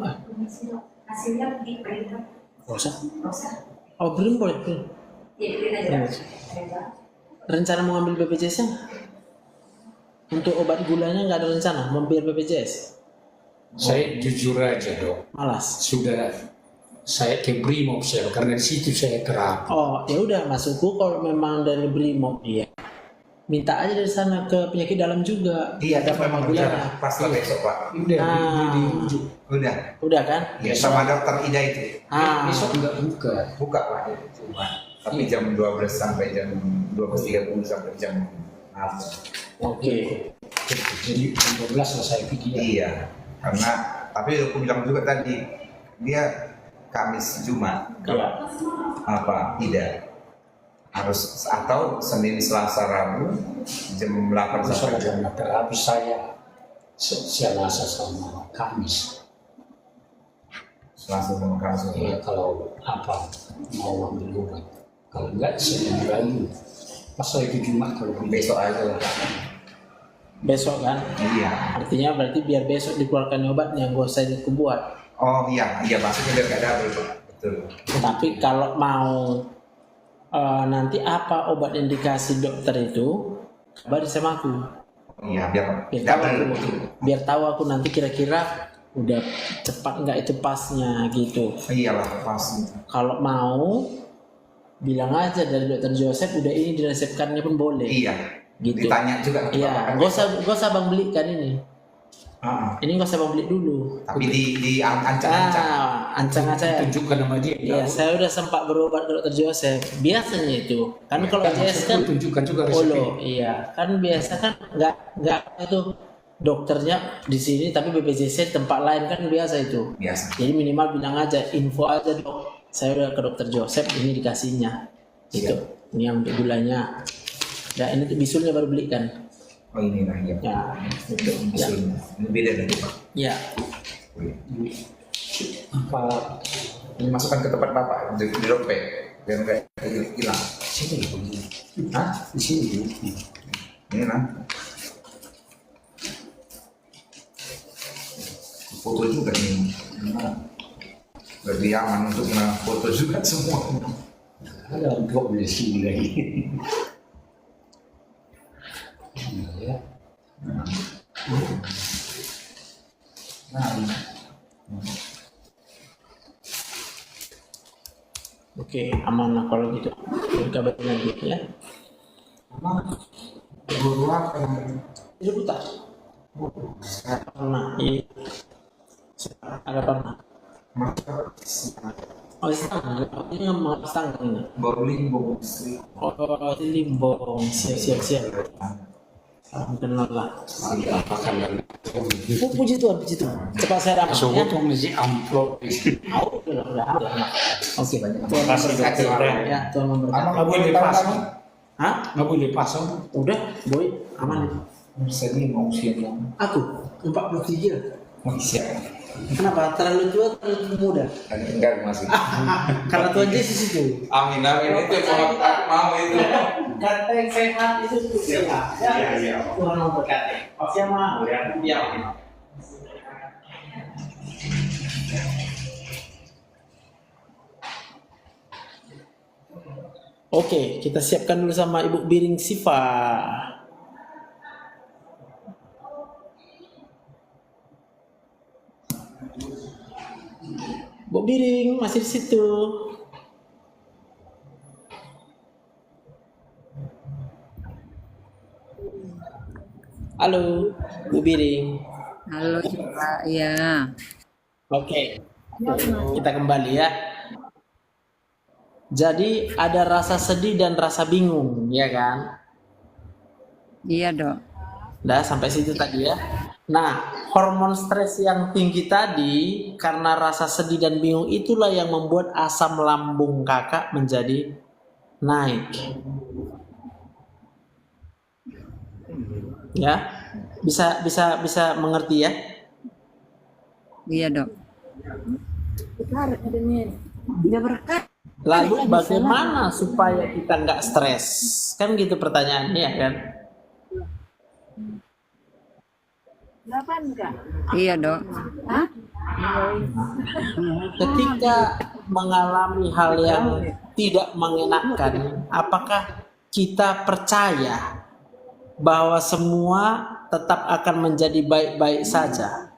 C: Hasilnya di berita.
A: nggak usah. Oh, belum boleh. Belum.
C: Ya,
A: Belum. Rencana mau ambil BPJS nya? Untuk obat gulanya nggak ada rencana membayar BPJS?
H: Saya jujur aja dok,
A: Malas.
H: sudah saya ke Brimob saya karena di situ saya terapi.
A: Oh, ya udah masukku kalau memang dari Brimob dia. Minta aja dari sana ke penyakit dalam juga.
G: Iya, ada memang
A: gulanya.
G: udah pas lah besok, Pak.
H: Udah dirujuk.
G: Udah.
A: Udah kan?
G: Ya, sama dokter Ida itu.
H: Besok nggak buka.
G: Buka, Pak. Cuma. Tapi jam 12 sampai jam 12.30 sampai jam 6.
A: Oke.
H: Jadi jam 12 selesai video.
G: Iya. Karena tapi aku bilang juga tadi dia Kamis Jumat.
A: Iya.
G: Apa? Tidak. Harus atau Senin Selasa Rabu jam 8 sampai jam
H: Soalnya terapi Selasa sama Kamis.
G: Selasa sama Kamis.
H: Ya, kalau apa mau ambil obat. Kalau enggak seminggu lagi. Pas itu Jumat kalau
G: Besok aja lah.
A: Besok kan?
G: Iya.
A: Artinya berarti biar besok dikeluarkan obatnya, nggak usah dibuat.
G: Oh iya, maksudnya biar gak double Pak. Betul.
A: Tapi kalau mau nanti apa obat yang dikasih dokter itu, kabari sama aku.
G: Iya, biar
A: Biar tahu
G: double.
A: aku, biar tahu aku nanti kira-kira udah cepat nggak itu pasnya gitu.
G: Iyalah, pasti.
A: Kalau mau bilang aja dari dokter Joseph udah ini diresepkannya pun boleh.
G: Iya.
A: Gitu.
G: Ditanya juga ke
A: Iya,
G: Bapak.
A: gak usah bang belikan ini. Ini gak usah bang beli dulu.
G: Tapi di ancang-ancang.
A: Ancang aja.
H: tunjukkan nama dia.
A: Iya, saya udah sempat berobat ke dokter Joseph. Biasanya itu, kan kalau JS kan
H: Tunjukkan juga
A: Olo,
H: resepnya.
A: iya. Kan biasa kan nggak itu dokternya di sini tapi BPJS tempat lain kan biasa itu.
G: Biasa.
A: Jadi minimal bilang aja info aja dok. Saya udah ke dokter Joseph ini dikasihnya. Gitu. Ini yang untuk gulanya. Ya ini untuk bisulnya baru belikan.
G: Oh ini lah ya.
A: Ya, itu. Ya.
G: Bisulnya. Ini beda dari Pak.
A: Ya.
H: Apa
G: Ini masukkan ke tempat Bapak di dompet biar nggak hilang.
H: sini?
G: Hah?
H: Di sini.
G: Ini lah. Foto juga nih. Lebih aman untuk foto juga semua.
H: Ada drop di sini lagi. Ya.
A: Oke, aman lah kalau gitu. Kabarin lagi ya.
G: Guru apa yang
A: Itu buta. Pernah. Iya. Ada pernah. Oh, istana. Ini yang istana ini.
G: baru limbo istri?
A: Oh, itu limbong. Siap. Alhamdulillah lah.
H: Apakan yang
A: Puji Tuhan, puji Tuhan. Cepat saya dapat
H: so
A: ya.
H: potong si amplop.
A: Udah ada. Oke. Tuhan
H: Kasih
A: memberkati.
H: dokter.
A: Ya, Tuhan memberkati.
H: Nggak boleh pasang.
A: Hah?
H: Nggak boleh pasang.
A: Udah, boy, aman itu.
G: Sedih mau usianya.
A: Aku 43.
G: Siap.
A: Kenapa? Terlalu tua, terlalu muda?
G: Enggak masih.
A: Karena Tuhan Yesus itu.
G: Amin itu mau itu.
A: Kata yang sehat itu sehat.
H: Iya.
A: Tuhan memberkati. Siapa mau? Ya. Oke, kita siapkan dulu sama Ibu Biring Siva. Bu Biring masih di situ. Halo, Bu Biring.
E: Halo juga, ya.
A: Oke, kita kembali ya. Jadi ada rasa sedih dan rasa bingung, ya kan?
E: Iya dok.
A: Udah sampai situ tadi ya. Nah, hormon stres yang tinggi tadi karena rasa sedih dan bingung itulah yang membuat asam lambung kakak menjadi naik. Ya, bisa mengerti ya?
E: Iya dok.
A: Lalu bagaimana supaya kita nggak stres? Kan gitu pertanyaannya ya kan?
E: Iya dok.
A: Ketika mengalami hal yang tidak mengenakan, apakah kita percaya bahwa semua tetap akan menjadi baik-baik saja?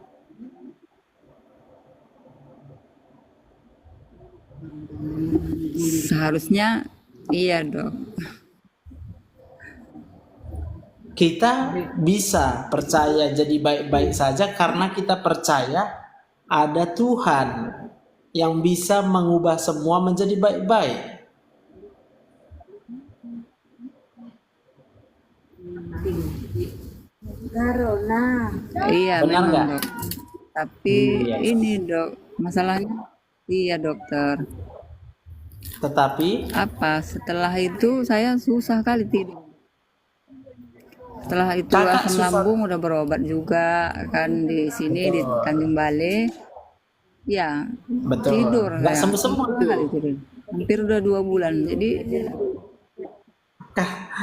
E: Seharusnya iya dok.
A: Kita bisa percaya jadi baik-baik saja karena kita percaya ada Tuhan yang bisa mengubah semua menjadi baik-baik.
E: Iya
A: Benar
E: memang
A: nggak?
E: dok. Tapi
A: Iya.
E: ini dok, masalahnya iya dokter.
A: Tetapi
E: Apa setelah itu saya susah kali tidur. Setelah itu
A: Kakak
E: asam
A: susah.
E: lambung udah berobat juga kan di sini di
A: Betul.
E: Tanjung Balai. Ya,
A: Betul.
E: tidur
A: Nggak
E: saya.
A: sembuh-sembuh
E: Lama
A: tuh.
E: kali tidur. Hampir udah 2 bulan. Jadi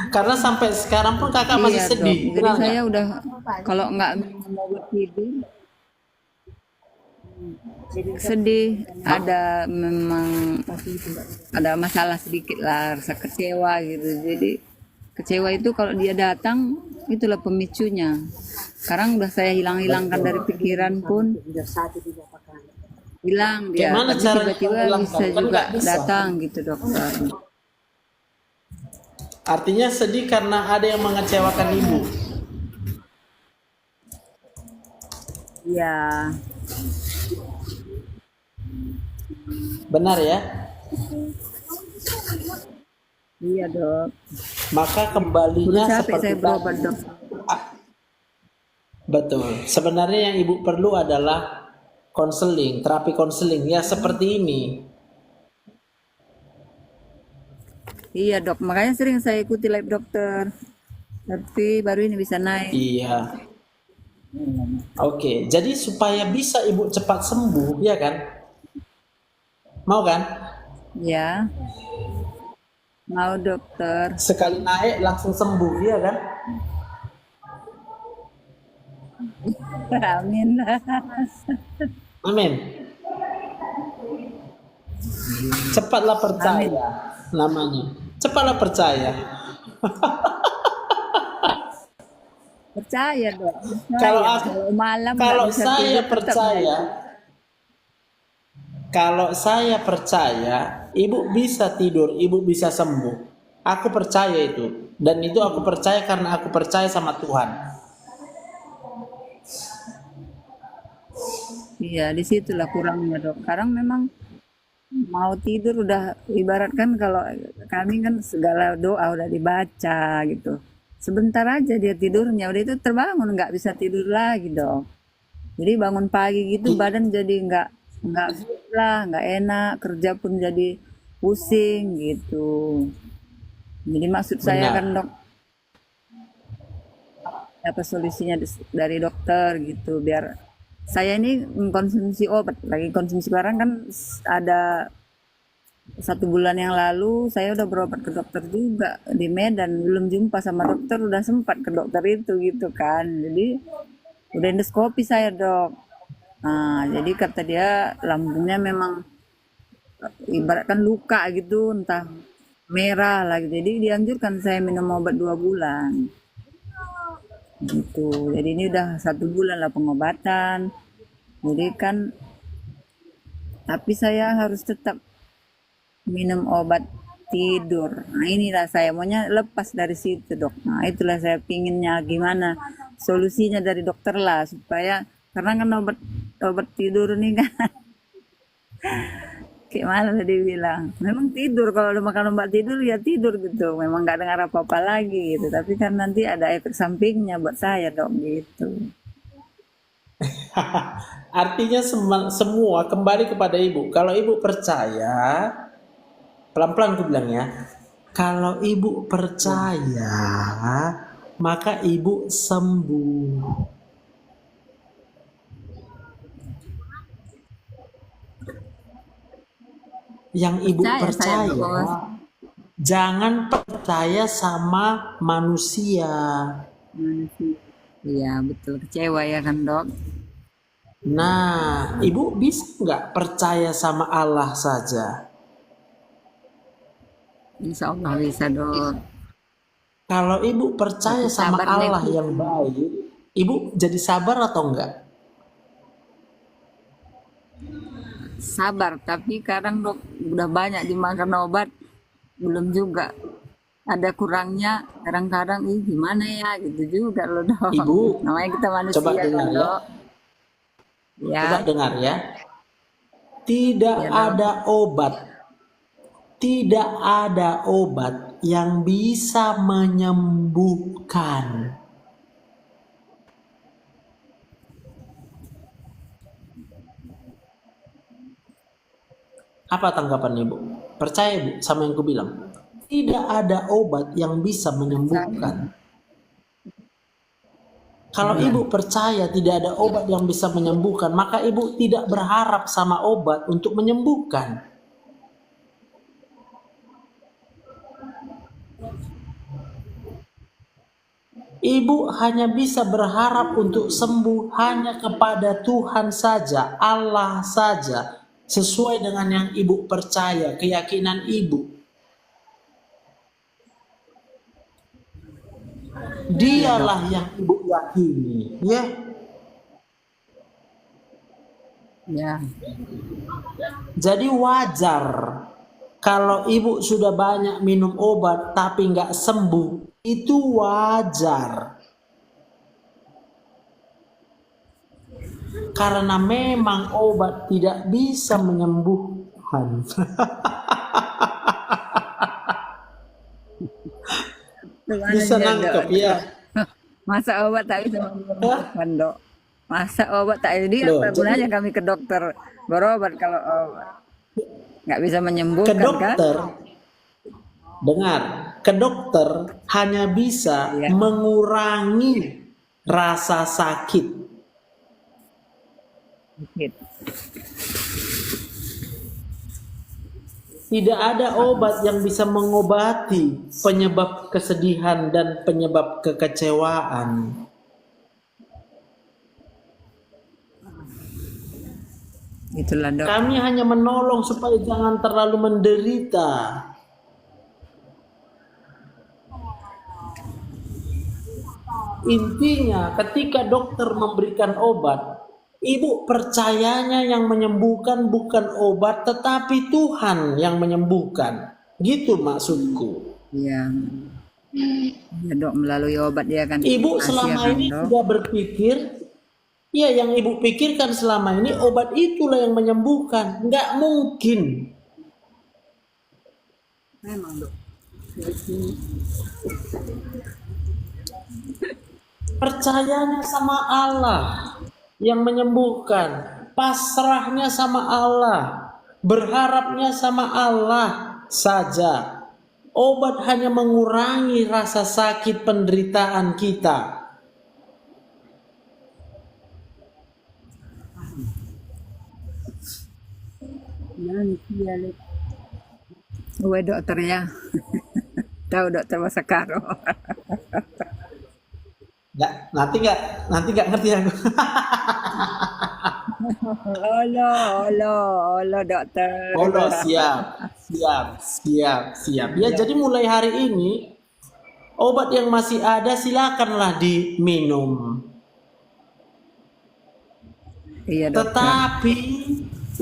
A: Karena sampai sekarang pun kakak masih
E: iya dok.
A: sedih.
E: Jadi
A: Benar nggak?
E: saya udah kalau nggak minum obat tidur sedih. Ada memang ada masalah sedikit lah, rasa kecewa gitu. Jadi kecewa itu kalau dia datang itulah pemicunya. Sekarang udah saya hilangkan dari pikiran pun hilang
A: Kayak
E: dia.
A: mana
E: Tapi
A: caranya
E: tiba-tiba
A: menghilangkan?
E: bisa
A: Kan
E: juga
A: nggak bisa.
E: datang gitu dokter.
A: Artinya sedih karena ada yang mengecewakan ibu.
E: Iya,
A: Benar ya?
E: iya dok.
A: Maka
E: Udah
A: kembalinya
E: capek
A: seperti
E: saya berobat
A: tadi.
E: dok.
A: Betul. Sebenarnya yang ibu perlu adalah konseling, terapi konseling ya seperti ini.
E: Iya dok, makanya sering saya ikuti live dokter. Tapi baru ini bisa naik.
A: Iya. Oke, jadi supaya bisa ibu cepat sembuh, ya kan? Mau kan?
E: Ya, mau dokter.
A: Sekali naik langsung sembuh, ya kan?
E: Amin.
A: Amin. Cepatlah percaya namanya. Cepatlah percaya.
E: Percaya dok.
A: Kalau
E: Percaya.
A: aku,
E: Kalau malam nggak
A: kalau
E: bisa
A: saya
E: tidur tetap
A: percaya, kalau saya percaya, ibu bisa tidur, ibu bisa sembuh. Aku percaya itu, dan itu aku percaya karena aku percaya sama Tuhan.
E: Iya, disitulah kurangnya dok. Sekarang memang mau tidur udah ibaratkan kalau kami kan segala doa udah dibaca gitu. Sebentar aja dia tidurnya, udah itu terbangun nggak bisa tidur lagi dok. Jadi bangun pagi gitu badan jadi nggak fit lah, nggak enak, kerja pun jadi pusing gitu. Jadi maksud saya
A: Benar.
E: kan dok, apa solusinya dari dokter gitu biar saya ini mengkonsumsi obat lagi konsumsi sekarang kan ada 1 bulan yang lalu saya udah berobat ke dokter juga di Medan belum jumpa sama dokter udah sempat ke dokter itu gitu kan jadi udah endoskopi saya dok. Nah jadi kata dia lambungnya memang ibaratkan luka gitu entah merah lagi jadi dianjurkan saya minum obat 2 bulan gitu. Jadi ini udah 1 bulan lah pengobatan. Jadi kan, tapi saya harus tetap minum obat tidur. Nah inilah saya maunya lepas dari situ dok. Nah itulah saya pinginnya gimana solusinya dari dokter lah supaya karena kan obat tidur ini kan kayak mana tadi bilang memang tidur kalau udah makan obat tidur ya tidur gitu memang nggak dengar apa-apa lagi gitu tapi kan nanti ada efek sampingnya buat saya dok gitu.
A: Artinya semua kembali kepada ibu. Kalau ibu percaya, pelan-pelan aku bilang ya. Kalau ibu percaya, maka ibu sembuh. Yang ibu
E: Percaya saya,
A: percaya,
E: Bos.
A: jangan percaya sama manusia.
E: Iya betul kecewa ya kan dok.
A: Nah, ibu bisa nggak percaya sama Allah saja?
E: Insya Allah bisa dok.
A: Kalau ibu percaya
E: Tapi
A: sama
E: sabar, Nek.
A: Allah yang baik, ibu jadi sabar atau enggak?
E: Sabar tapi kadang dok udah banyak dimakan obat belum juga ada kurangnya kadang-kadang gimana ya gitu juga loh dok.
A: Ibu,
E: Namanya kita manusia
A: coba
E: kan
A: dengar ya.
E: dok. Ya.
A: Coba dengar ya. Tidak
E: Ya, dok.
A: ada obat. Tidak ada obat yang bisa menyembuhkan. Apa tanggapan ibu? Percaya bu sama yang ku bilang? Tidak ada obat yang bisa menyembuhkan. Kalau ibu percaya tidak ada obat yang bisa menyembuhkan, maka ibu tidak berharap sama obat untuk menyembuhkan. Ibu hanya bisa berharap untuk sembuh hanya kepada Tuhan saja, Allah saja, sesuai dengan yang ibu percaya, keyakinan ibu. Dialah yang ibu yakini, ya.
E: Ya,
A: Jadi wajar kalau ibu sudah banyak minum obat tapi nggak sembuh, itu wajar. Karena memang obat tidak bisa menyembuhkan. Bisa nangkep ya.
E: masa obat tak bisa menyembuhkan, Dok? Masa obat tak jadi
A: Loh,
E: apa
A: jadi-
E: gunanya kami ke dokter berobat kalau obat nggak bisa
A: Ke
E: menyembuhkan kan?
A: dokter, dengar, ke dokter hanya bisa
E: Iya.
A: mengurangi rasa sakit.
E: Gitu.
A: Tidak ada obat yang bisa mengobati penyebab kesedihan dan penyebab kekecewaan.
E: Itulah, Dok.
A: Kami hanya menolong supaya jangan terlalu menderita. Intinya, ketika dokter memberikan obat, ibu percayanya yang menyembuhkan bukan obat, tetapi Tuhan yang menyembuhkan. Gitu maksudku.
E: Iya. Ya, Dok, melalui obat dia kan.
A: Ibu
E: kasih
A: selama
E: kan,
A: ini
E: Dok.
A: sudah berpikir, ya yang ibu pikirkan selama ini obat itulah yang menyembuhkan. Nggak mungkin.
E: Memang, Dok.
A: Percayanya sama Allah yang menyembuhkan. Pasrahnya sama Allah. Berharapnya sama Allah saja. Obat hanya mengurangi rasa sakit penderitaan kita.
E: Gue dokter ya. Tahu dokter Masakaro.
A: Nanti nggak ngerti aku.
E: Olo dokter.
A: Oh loh, siap. Ya, jadi mulai hari ini obat yang masih ada silakanlah diminum.
E: Iya, dokter.
A: Tetapi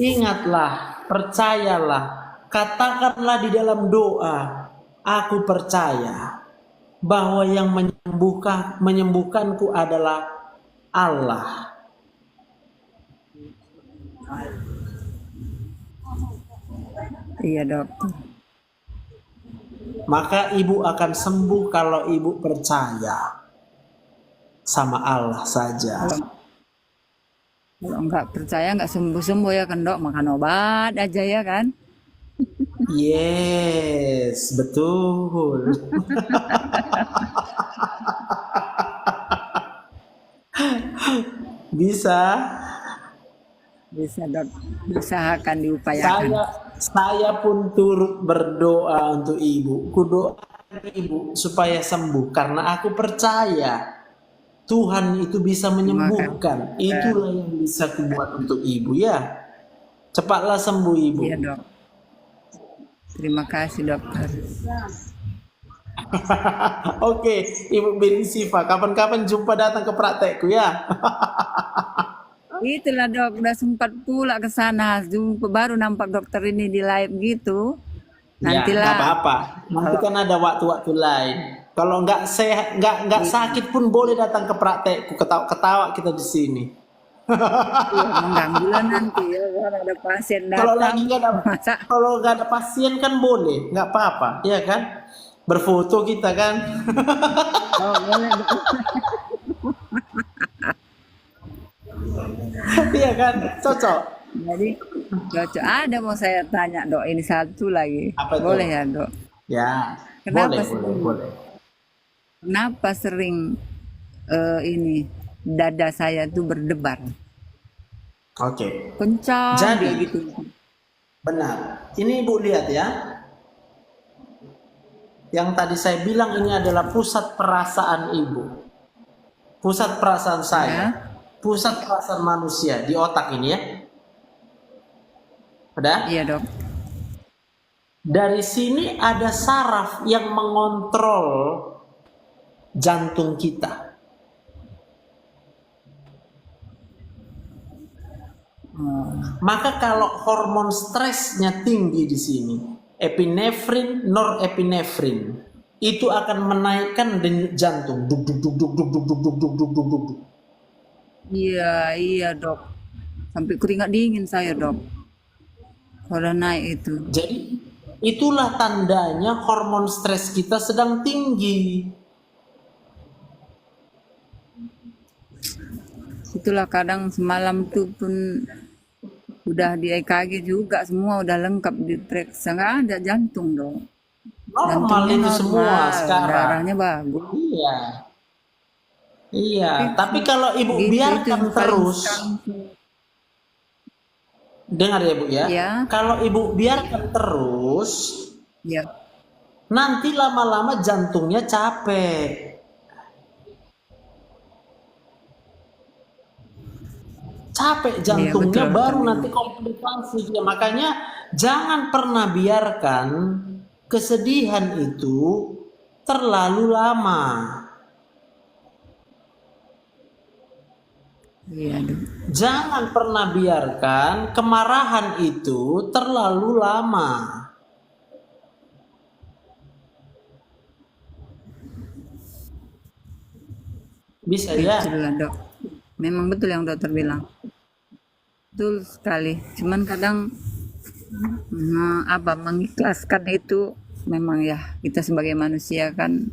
A: ingatlah, percayalah, katakanlah di dalam doa, aku percaya bahwa yang menyembuhkanku adalah Allah.
E: Iya, dokter.
A: Maka ibu akan sembuh kalau ibu percaya sama Allah saja.
E: Kalau nggak percaya nggak sembuh-sembuh ya kan, Dok, makan obat aja ya kan.
A: Yes, betul. Bisa.
E: Bisa, Dok. Usahakan diupayakan.
A: Saya pun turut berdoa untuk ibu. Kudoakan ibu supaya sembuh karena aku percaya Tuhan itu bisa menyembuhkan. Itulah yang bisa kubuat untuk ibu ya. Cepatlah sembuh ibu.
E: Iya, Dok. Terima kasih, dokter.
A: Oke, Ibu Bin Sifa, kapan-kapan jumpa datang ke praktekku ya.
E: Itulah, Dok, udah sempat pula ke sana. Jumpa baru nampak dokter ini di live gitu.
A: Ya,
E: Nantilah.
A: nggak apa-apa. Nanti kan ada waktu-waktu lain. Kalau nggak sehat, nggak sakit pun boleh datang ke praktekku. Ketawa-ketawa kita di sini.
E: Iya, mengganggu lah nanti ya kalau ada pasien datang.
A: Kalau lagi nggak ada,
E: Masa
A: kalau nggak ada pasien kan boleh, nggak apa-apa, ya kan? Berfoto kita kan.
E: oh, boleh, Dok.
A: Iya kan, cocok.
E: Jadi cocok. Ada mau saya tanya, Dok, ini satu lagi.
A: Apa itu?
E: Boleh ya, Dok?
A: Ya,
E: Kenapa
A: boleh,
E: sih?
A: boleh.
E: Kenapa sering ini dada saya tuh berdebar.
A: Oke.
E: Kencang
A: Jadi,
E: dia gitu.
A: benar. Ini Ibu lihat ya. Yang tadi saya bilang ini adalah pusat perasaan Ibu. Pusat perasaan saya.
E: Ya.
A: Pusat perasaan manusia di otak ini ya. Udah?
E: Iya dok.
A: Dari sini ada saraf yang mengontrol jantung kita. Maka kalau hormon stresnya tinggi di sini, epinefrin, norepinefrin, itu akan menaikkan denyut jantung. Duk duk duk duk duk duk duk duk duk duk duk duk duk.
E: Iya dok. Sampai keringat dingin saya dok. Kalau naik itu.
A: Jadi itulah tandanya hormon stres kita sedang tinggi.
E: Itulah kadang semalam tuh pun udah di EKG juga semua udah lengkap diperiksa, nggak ada jantung dong.
A: Normal
E: Jantungnya
A: itu semua
E: normal,
A: sekarang.
E: darahnya bagus.
A: Iya. Iya, tapi kalau Ibu
E: Gitu, itu
A: biarkan
E: yang paling
A: terus,
E: sekarang.
A: dengar ya Bu ya.
E: Ya.
A: Kalau Ibu biarkan terus,
E: Ya,
A: nanti lama-lama jantungnya capek. Capek jantungnya
E: betul,
A: baru
E: betul.
A: nanti komplikasi dia. Makanya jangan pernah biarkan kesedihan itu terlalu lama.
E: iya dok.
A: Jangan pernah biarkan kemarahan itu terlalu lama. Bisa ya?
E: Betul lah dok. Memang betul yang dokter bilang. Betul sekali. Cuman kadang mengikhlaskan itu memang ya kita sebagai manusia kan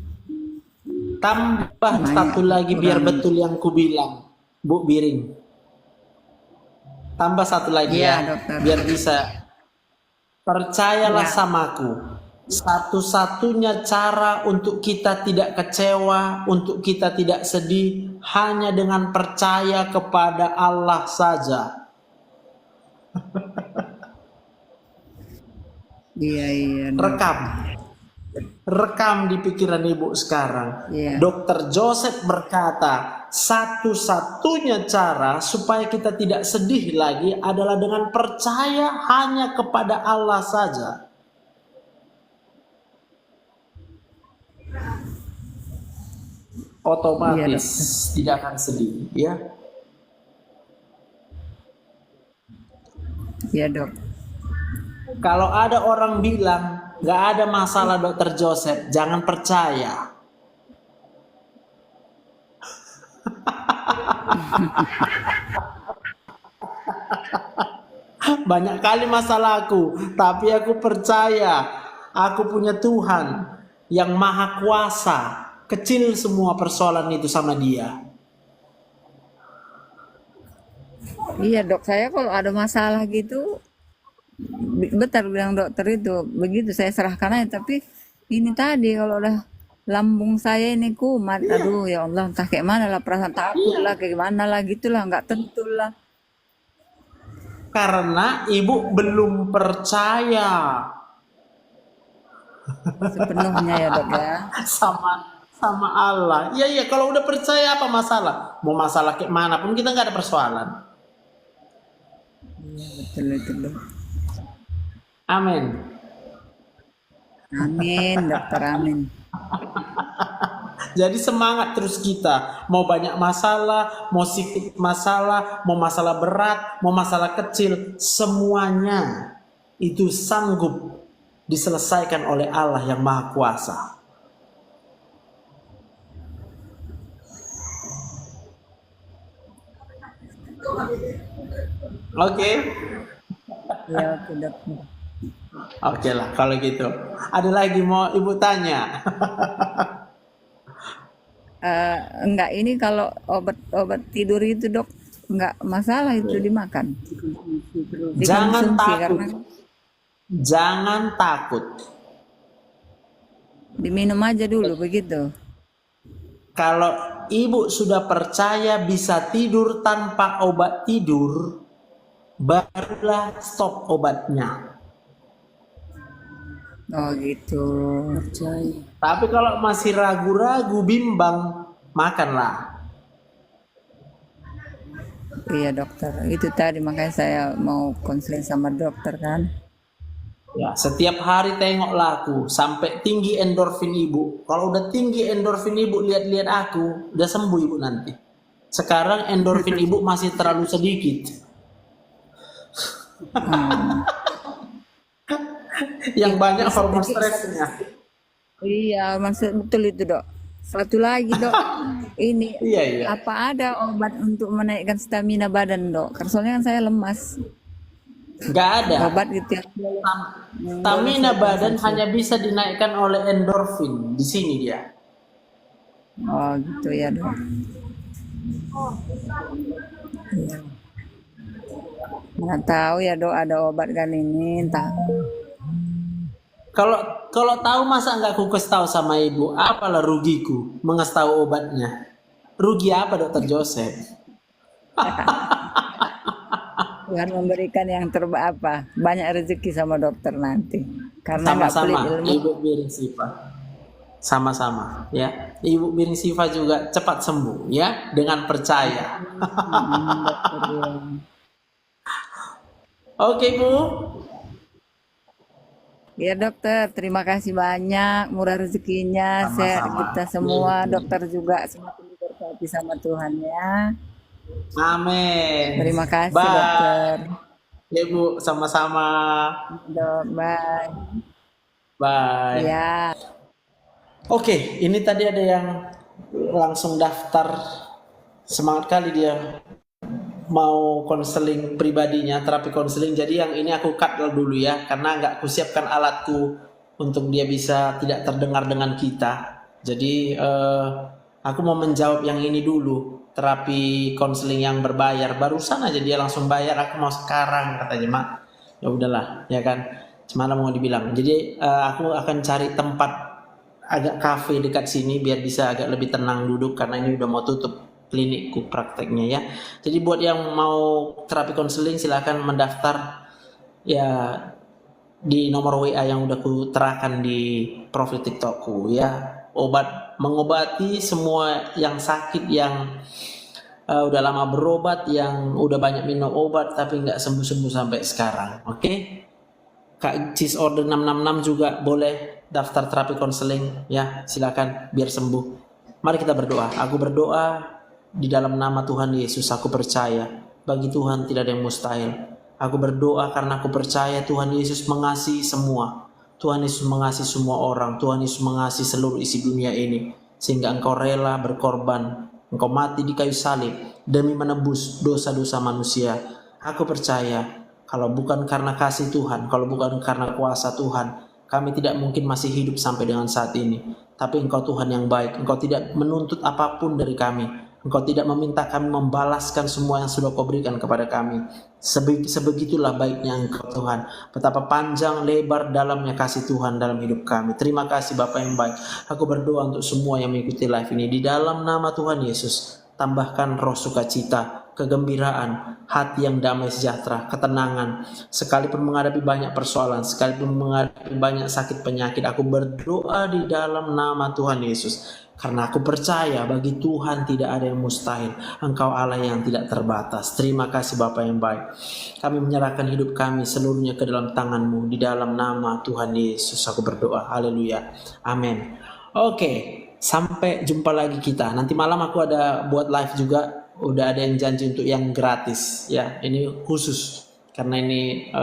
A: Tambah
E: banyak
A: satu lagi biar
E: kurang.
A: betul yang ku bilang, Bu Biring. Tambah satu lagi
E: Iya,
A: ya,
E: dokter.
A: biar bisa. Percayalah
E: Ya.
A: samaku. Satu-satunya cara untuk kita tidak kecewa, untuk kita tidak sedih, hanya dengan percaya kepada Allah saja.
E: Iya dok.
A: Rekam di pikiran Ibu sekarang.
E: Iya.
A: Dokter Joseph berkata, satu-satunya cara supaya kita tidak sedih lagi adalah dengan percaya hanya kepada Allah saja. Otomatis tidak akan sedih, ya.
E: Iya dok.
A: Kalau ada orang bilang nggak ada masalah Dokter Joseph, jangan percaya. Banyak kali masalahku, tapi aku percaya aku punya Tuhan yang maha kuasa. Kecil semua persoalan itu sama Dia.
E: Iya dok, saya kalau ada masalah gitu, betul bilang dokter itu, begitu saya serahkan aja. Tapi ini tadi kalau udah lambung saya ini kumat, aduh ya Allah, entah kayak mana lah perasaan takut lah, kayak gimana lah gitulah, nggak tentu lah.
A: Karena Ibu belum percaya
E: Sepenuhnya ya dok ya.
A: sama Allah. Iya, kalau udah percaya apa masalah? Mau masalah kayak mana pun kita nggak ada persoalan.
E: Iya betul itu dok.
A: Amin.
E: Amin dokter, amin.
A: Jadi semangat terus kita. Mau banyak masalah, mau sedikit masalah, mau masalah berat, mau masalah kecil, semuanya itu sanggup diselesaikan oleh Allah yang Maha Kuasa. Oke.
E: Iya oke dok.
A: Oke lah kalau gitu. Ada lagi mau Ibu tanya?
E: Enggak, ini kalau obat tidur itu dok enggak masalah itu dimakan.
A: Jangan
E: Dikonsumsi
A: takut.
E: karena
A: Jangan takut.
E: diminum aja dulu begitu.
A: Kalau ibu sudah percaya bisa tidur tanpa obat tidur, barulah stop obatnya.
E: Oh gitu.
C: Percaya.
A: Tapi kalau masih ragu-ragu, bimbang, makanlah.
E: Iya dokter, itu tadi makanya saya mau konseling sama dokter kan.
A: Ya, setiap hari tengoklah aku sampai tinggi endorfin ibu. Kalau udah tinggi endorfin ibu, lihat-lihat aku, udah sembuh ibu nanti. Sekarang endorfin ibu masih terlalu sedikit. Yang banyak hormon stresnya.
E: Iya, maksud betul itu dok. Satu lagi dok, ini
A: Iya.
E: apa ada obat untuk menaikkan stamina badan dok? Karena soalnya kan saya lemas.
A: Nggak ada.
E: Obat gitu ya.
A: Stamina badan hanya bisa dinaikkan oleh endorfin. Di sini dia.
E: Oh gitu ya dok. Iya. Nggak tahu ya dok ada obat kan ini entah.
A: Kalau tahu masa nggak aku kasih tahu sama ibu? Apalah rugiku mengasih tahu obatnya? Rugi apa dokter Joseph?
E: Tuhan memberikan yang terbaik apa banyak rezeki sama dokter nanti karena nggak pelit
A: Sama-sama
E: ilmu.
A: Ibu Biring Siva. Sama-sama ya. Ibu Biring Siva juga cepat sembuh ya dengan percaya.
E: Dokter, ya.
A: Oke Bu.
E: Ya dokter, terima kasih banyak, murah rezekinya, sehat
A: Sama-sama.
E: kita semua, dokter juga semakin diberkati sama Tuhan ya.
A: Amin.
E: Terima kasih
A: Bye.
E: dokter.
A: Ya Bu, sama-sama.
E: Dok, bye.
A: Bye.
E: Ya.
A: Oke, ini tadi ada yang langsung daftar. Semangat kali dia mau konseling pribadinya, terapi konseling. Jadi yang ini aku cut dulu ya, karena nggak aku siapkan alatku untuk dia bisa tidak terdengar dengan kita. Jadi aku mau menjawab yang ini dulu, terapi konseling yang berbayar. Barusan aja dia langsung bayar, aku mau sekarang katanya mak. Ya udahlah, ya kan. Semalam mau dibilang. Jadi aku akan cari tempat agak kafe dekat sini biar bisa agak lebih tenang duduk karena ini udah mau tutup klinikku prakteknya ya. Jadi buat yang mau terapi konseling silakan mendaftar ya di nomor WA yang udah ku terakan di profil TikTokku ya. Mengobati semua yang sakit, yang udah lama berobat, yang udah banyak minum obat tapi nggak sembuh-sembuh sampai sekarang. Oke? Kak Cis Order 666 juga boleh daftar terapi konseling ya, silakan biar sembuh. Mari kita berdoa. Aku berdoa di dalam nama Tuhan Yesus. Aku percaya bagi Tuhan tidak ada yang mustahil. Aku berdoa karena aku percaya Tuhan Yesus mengasihi semua. Tuhan Yesus mengasihi semua orang. Tuhan Yesus mengasihi seluruh isi dunia ini, sehingga Engkau rela berkorban. Engkau mati di kayu salib demi menebus dosa-dosa manusia. Aku percaya kalau bukan karena kasih Tuhan, kalau bukan karena kuasa Tuhan, kami tidak mungkin masih hidup sampai dengan saat ini. Tapi Engkau Tuhan yang baik. Engkau tidak menuntut apapun dari kami. Engkau tidak meminta kami membalaskan semua yang sudah Kau berikan kepada kami. Sebegitulah baiknya Engkau Tuhan. Betapa panjang, lebar, dalamnya kasih Tuhan dalam hidup kami. Terima kasih Bapa yang baik. Aku berdoa untuk semua yang mengikuti live ini. Di dalam nama Tuhan Yesus, tambahkan roh sukacita, kegembiraan, hati yang damai sejahtera, ketenangan. Sekalipun menghadapi banyak persoalan, sekalipun menghadapi banyak sakit penyakit, aku berdoa di dalam nama Tuhan Yesus. Karena aku percaya bagi Tuhan tidak ada yang mustahil. Engkau Allah yang tidak terbatas. Terima kasih Bapa yang baik. Kami menyerahkan hidup kami seluruhnya ke dalam tangan-Mu. Di dalam nama Tuhan Yesus aku berdoa. Haleluya. Amin. Oke. Sampai jumpa lagi kita. Nanti malam aku ada buat live juga. Udah ada yang janji untuk yang gratis. Ya, ini khusus. Karena ini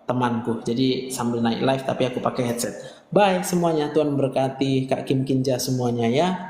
A: temanku. Jadi sambil naik live tapi aku pakai headset. Bye semuanya. Tuhan berkati Kak Kim Kinja semuanya ya.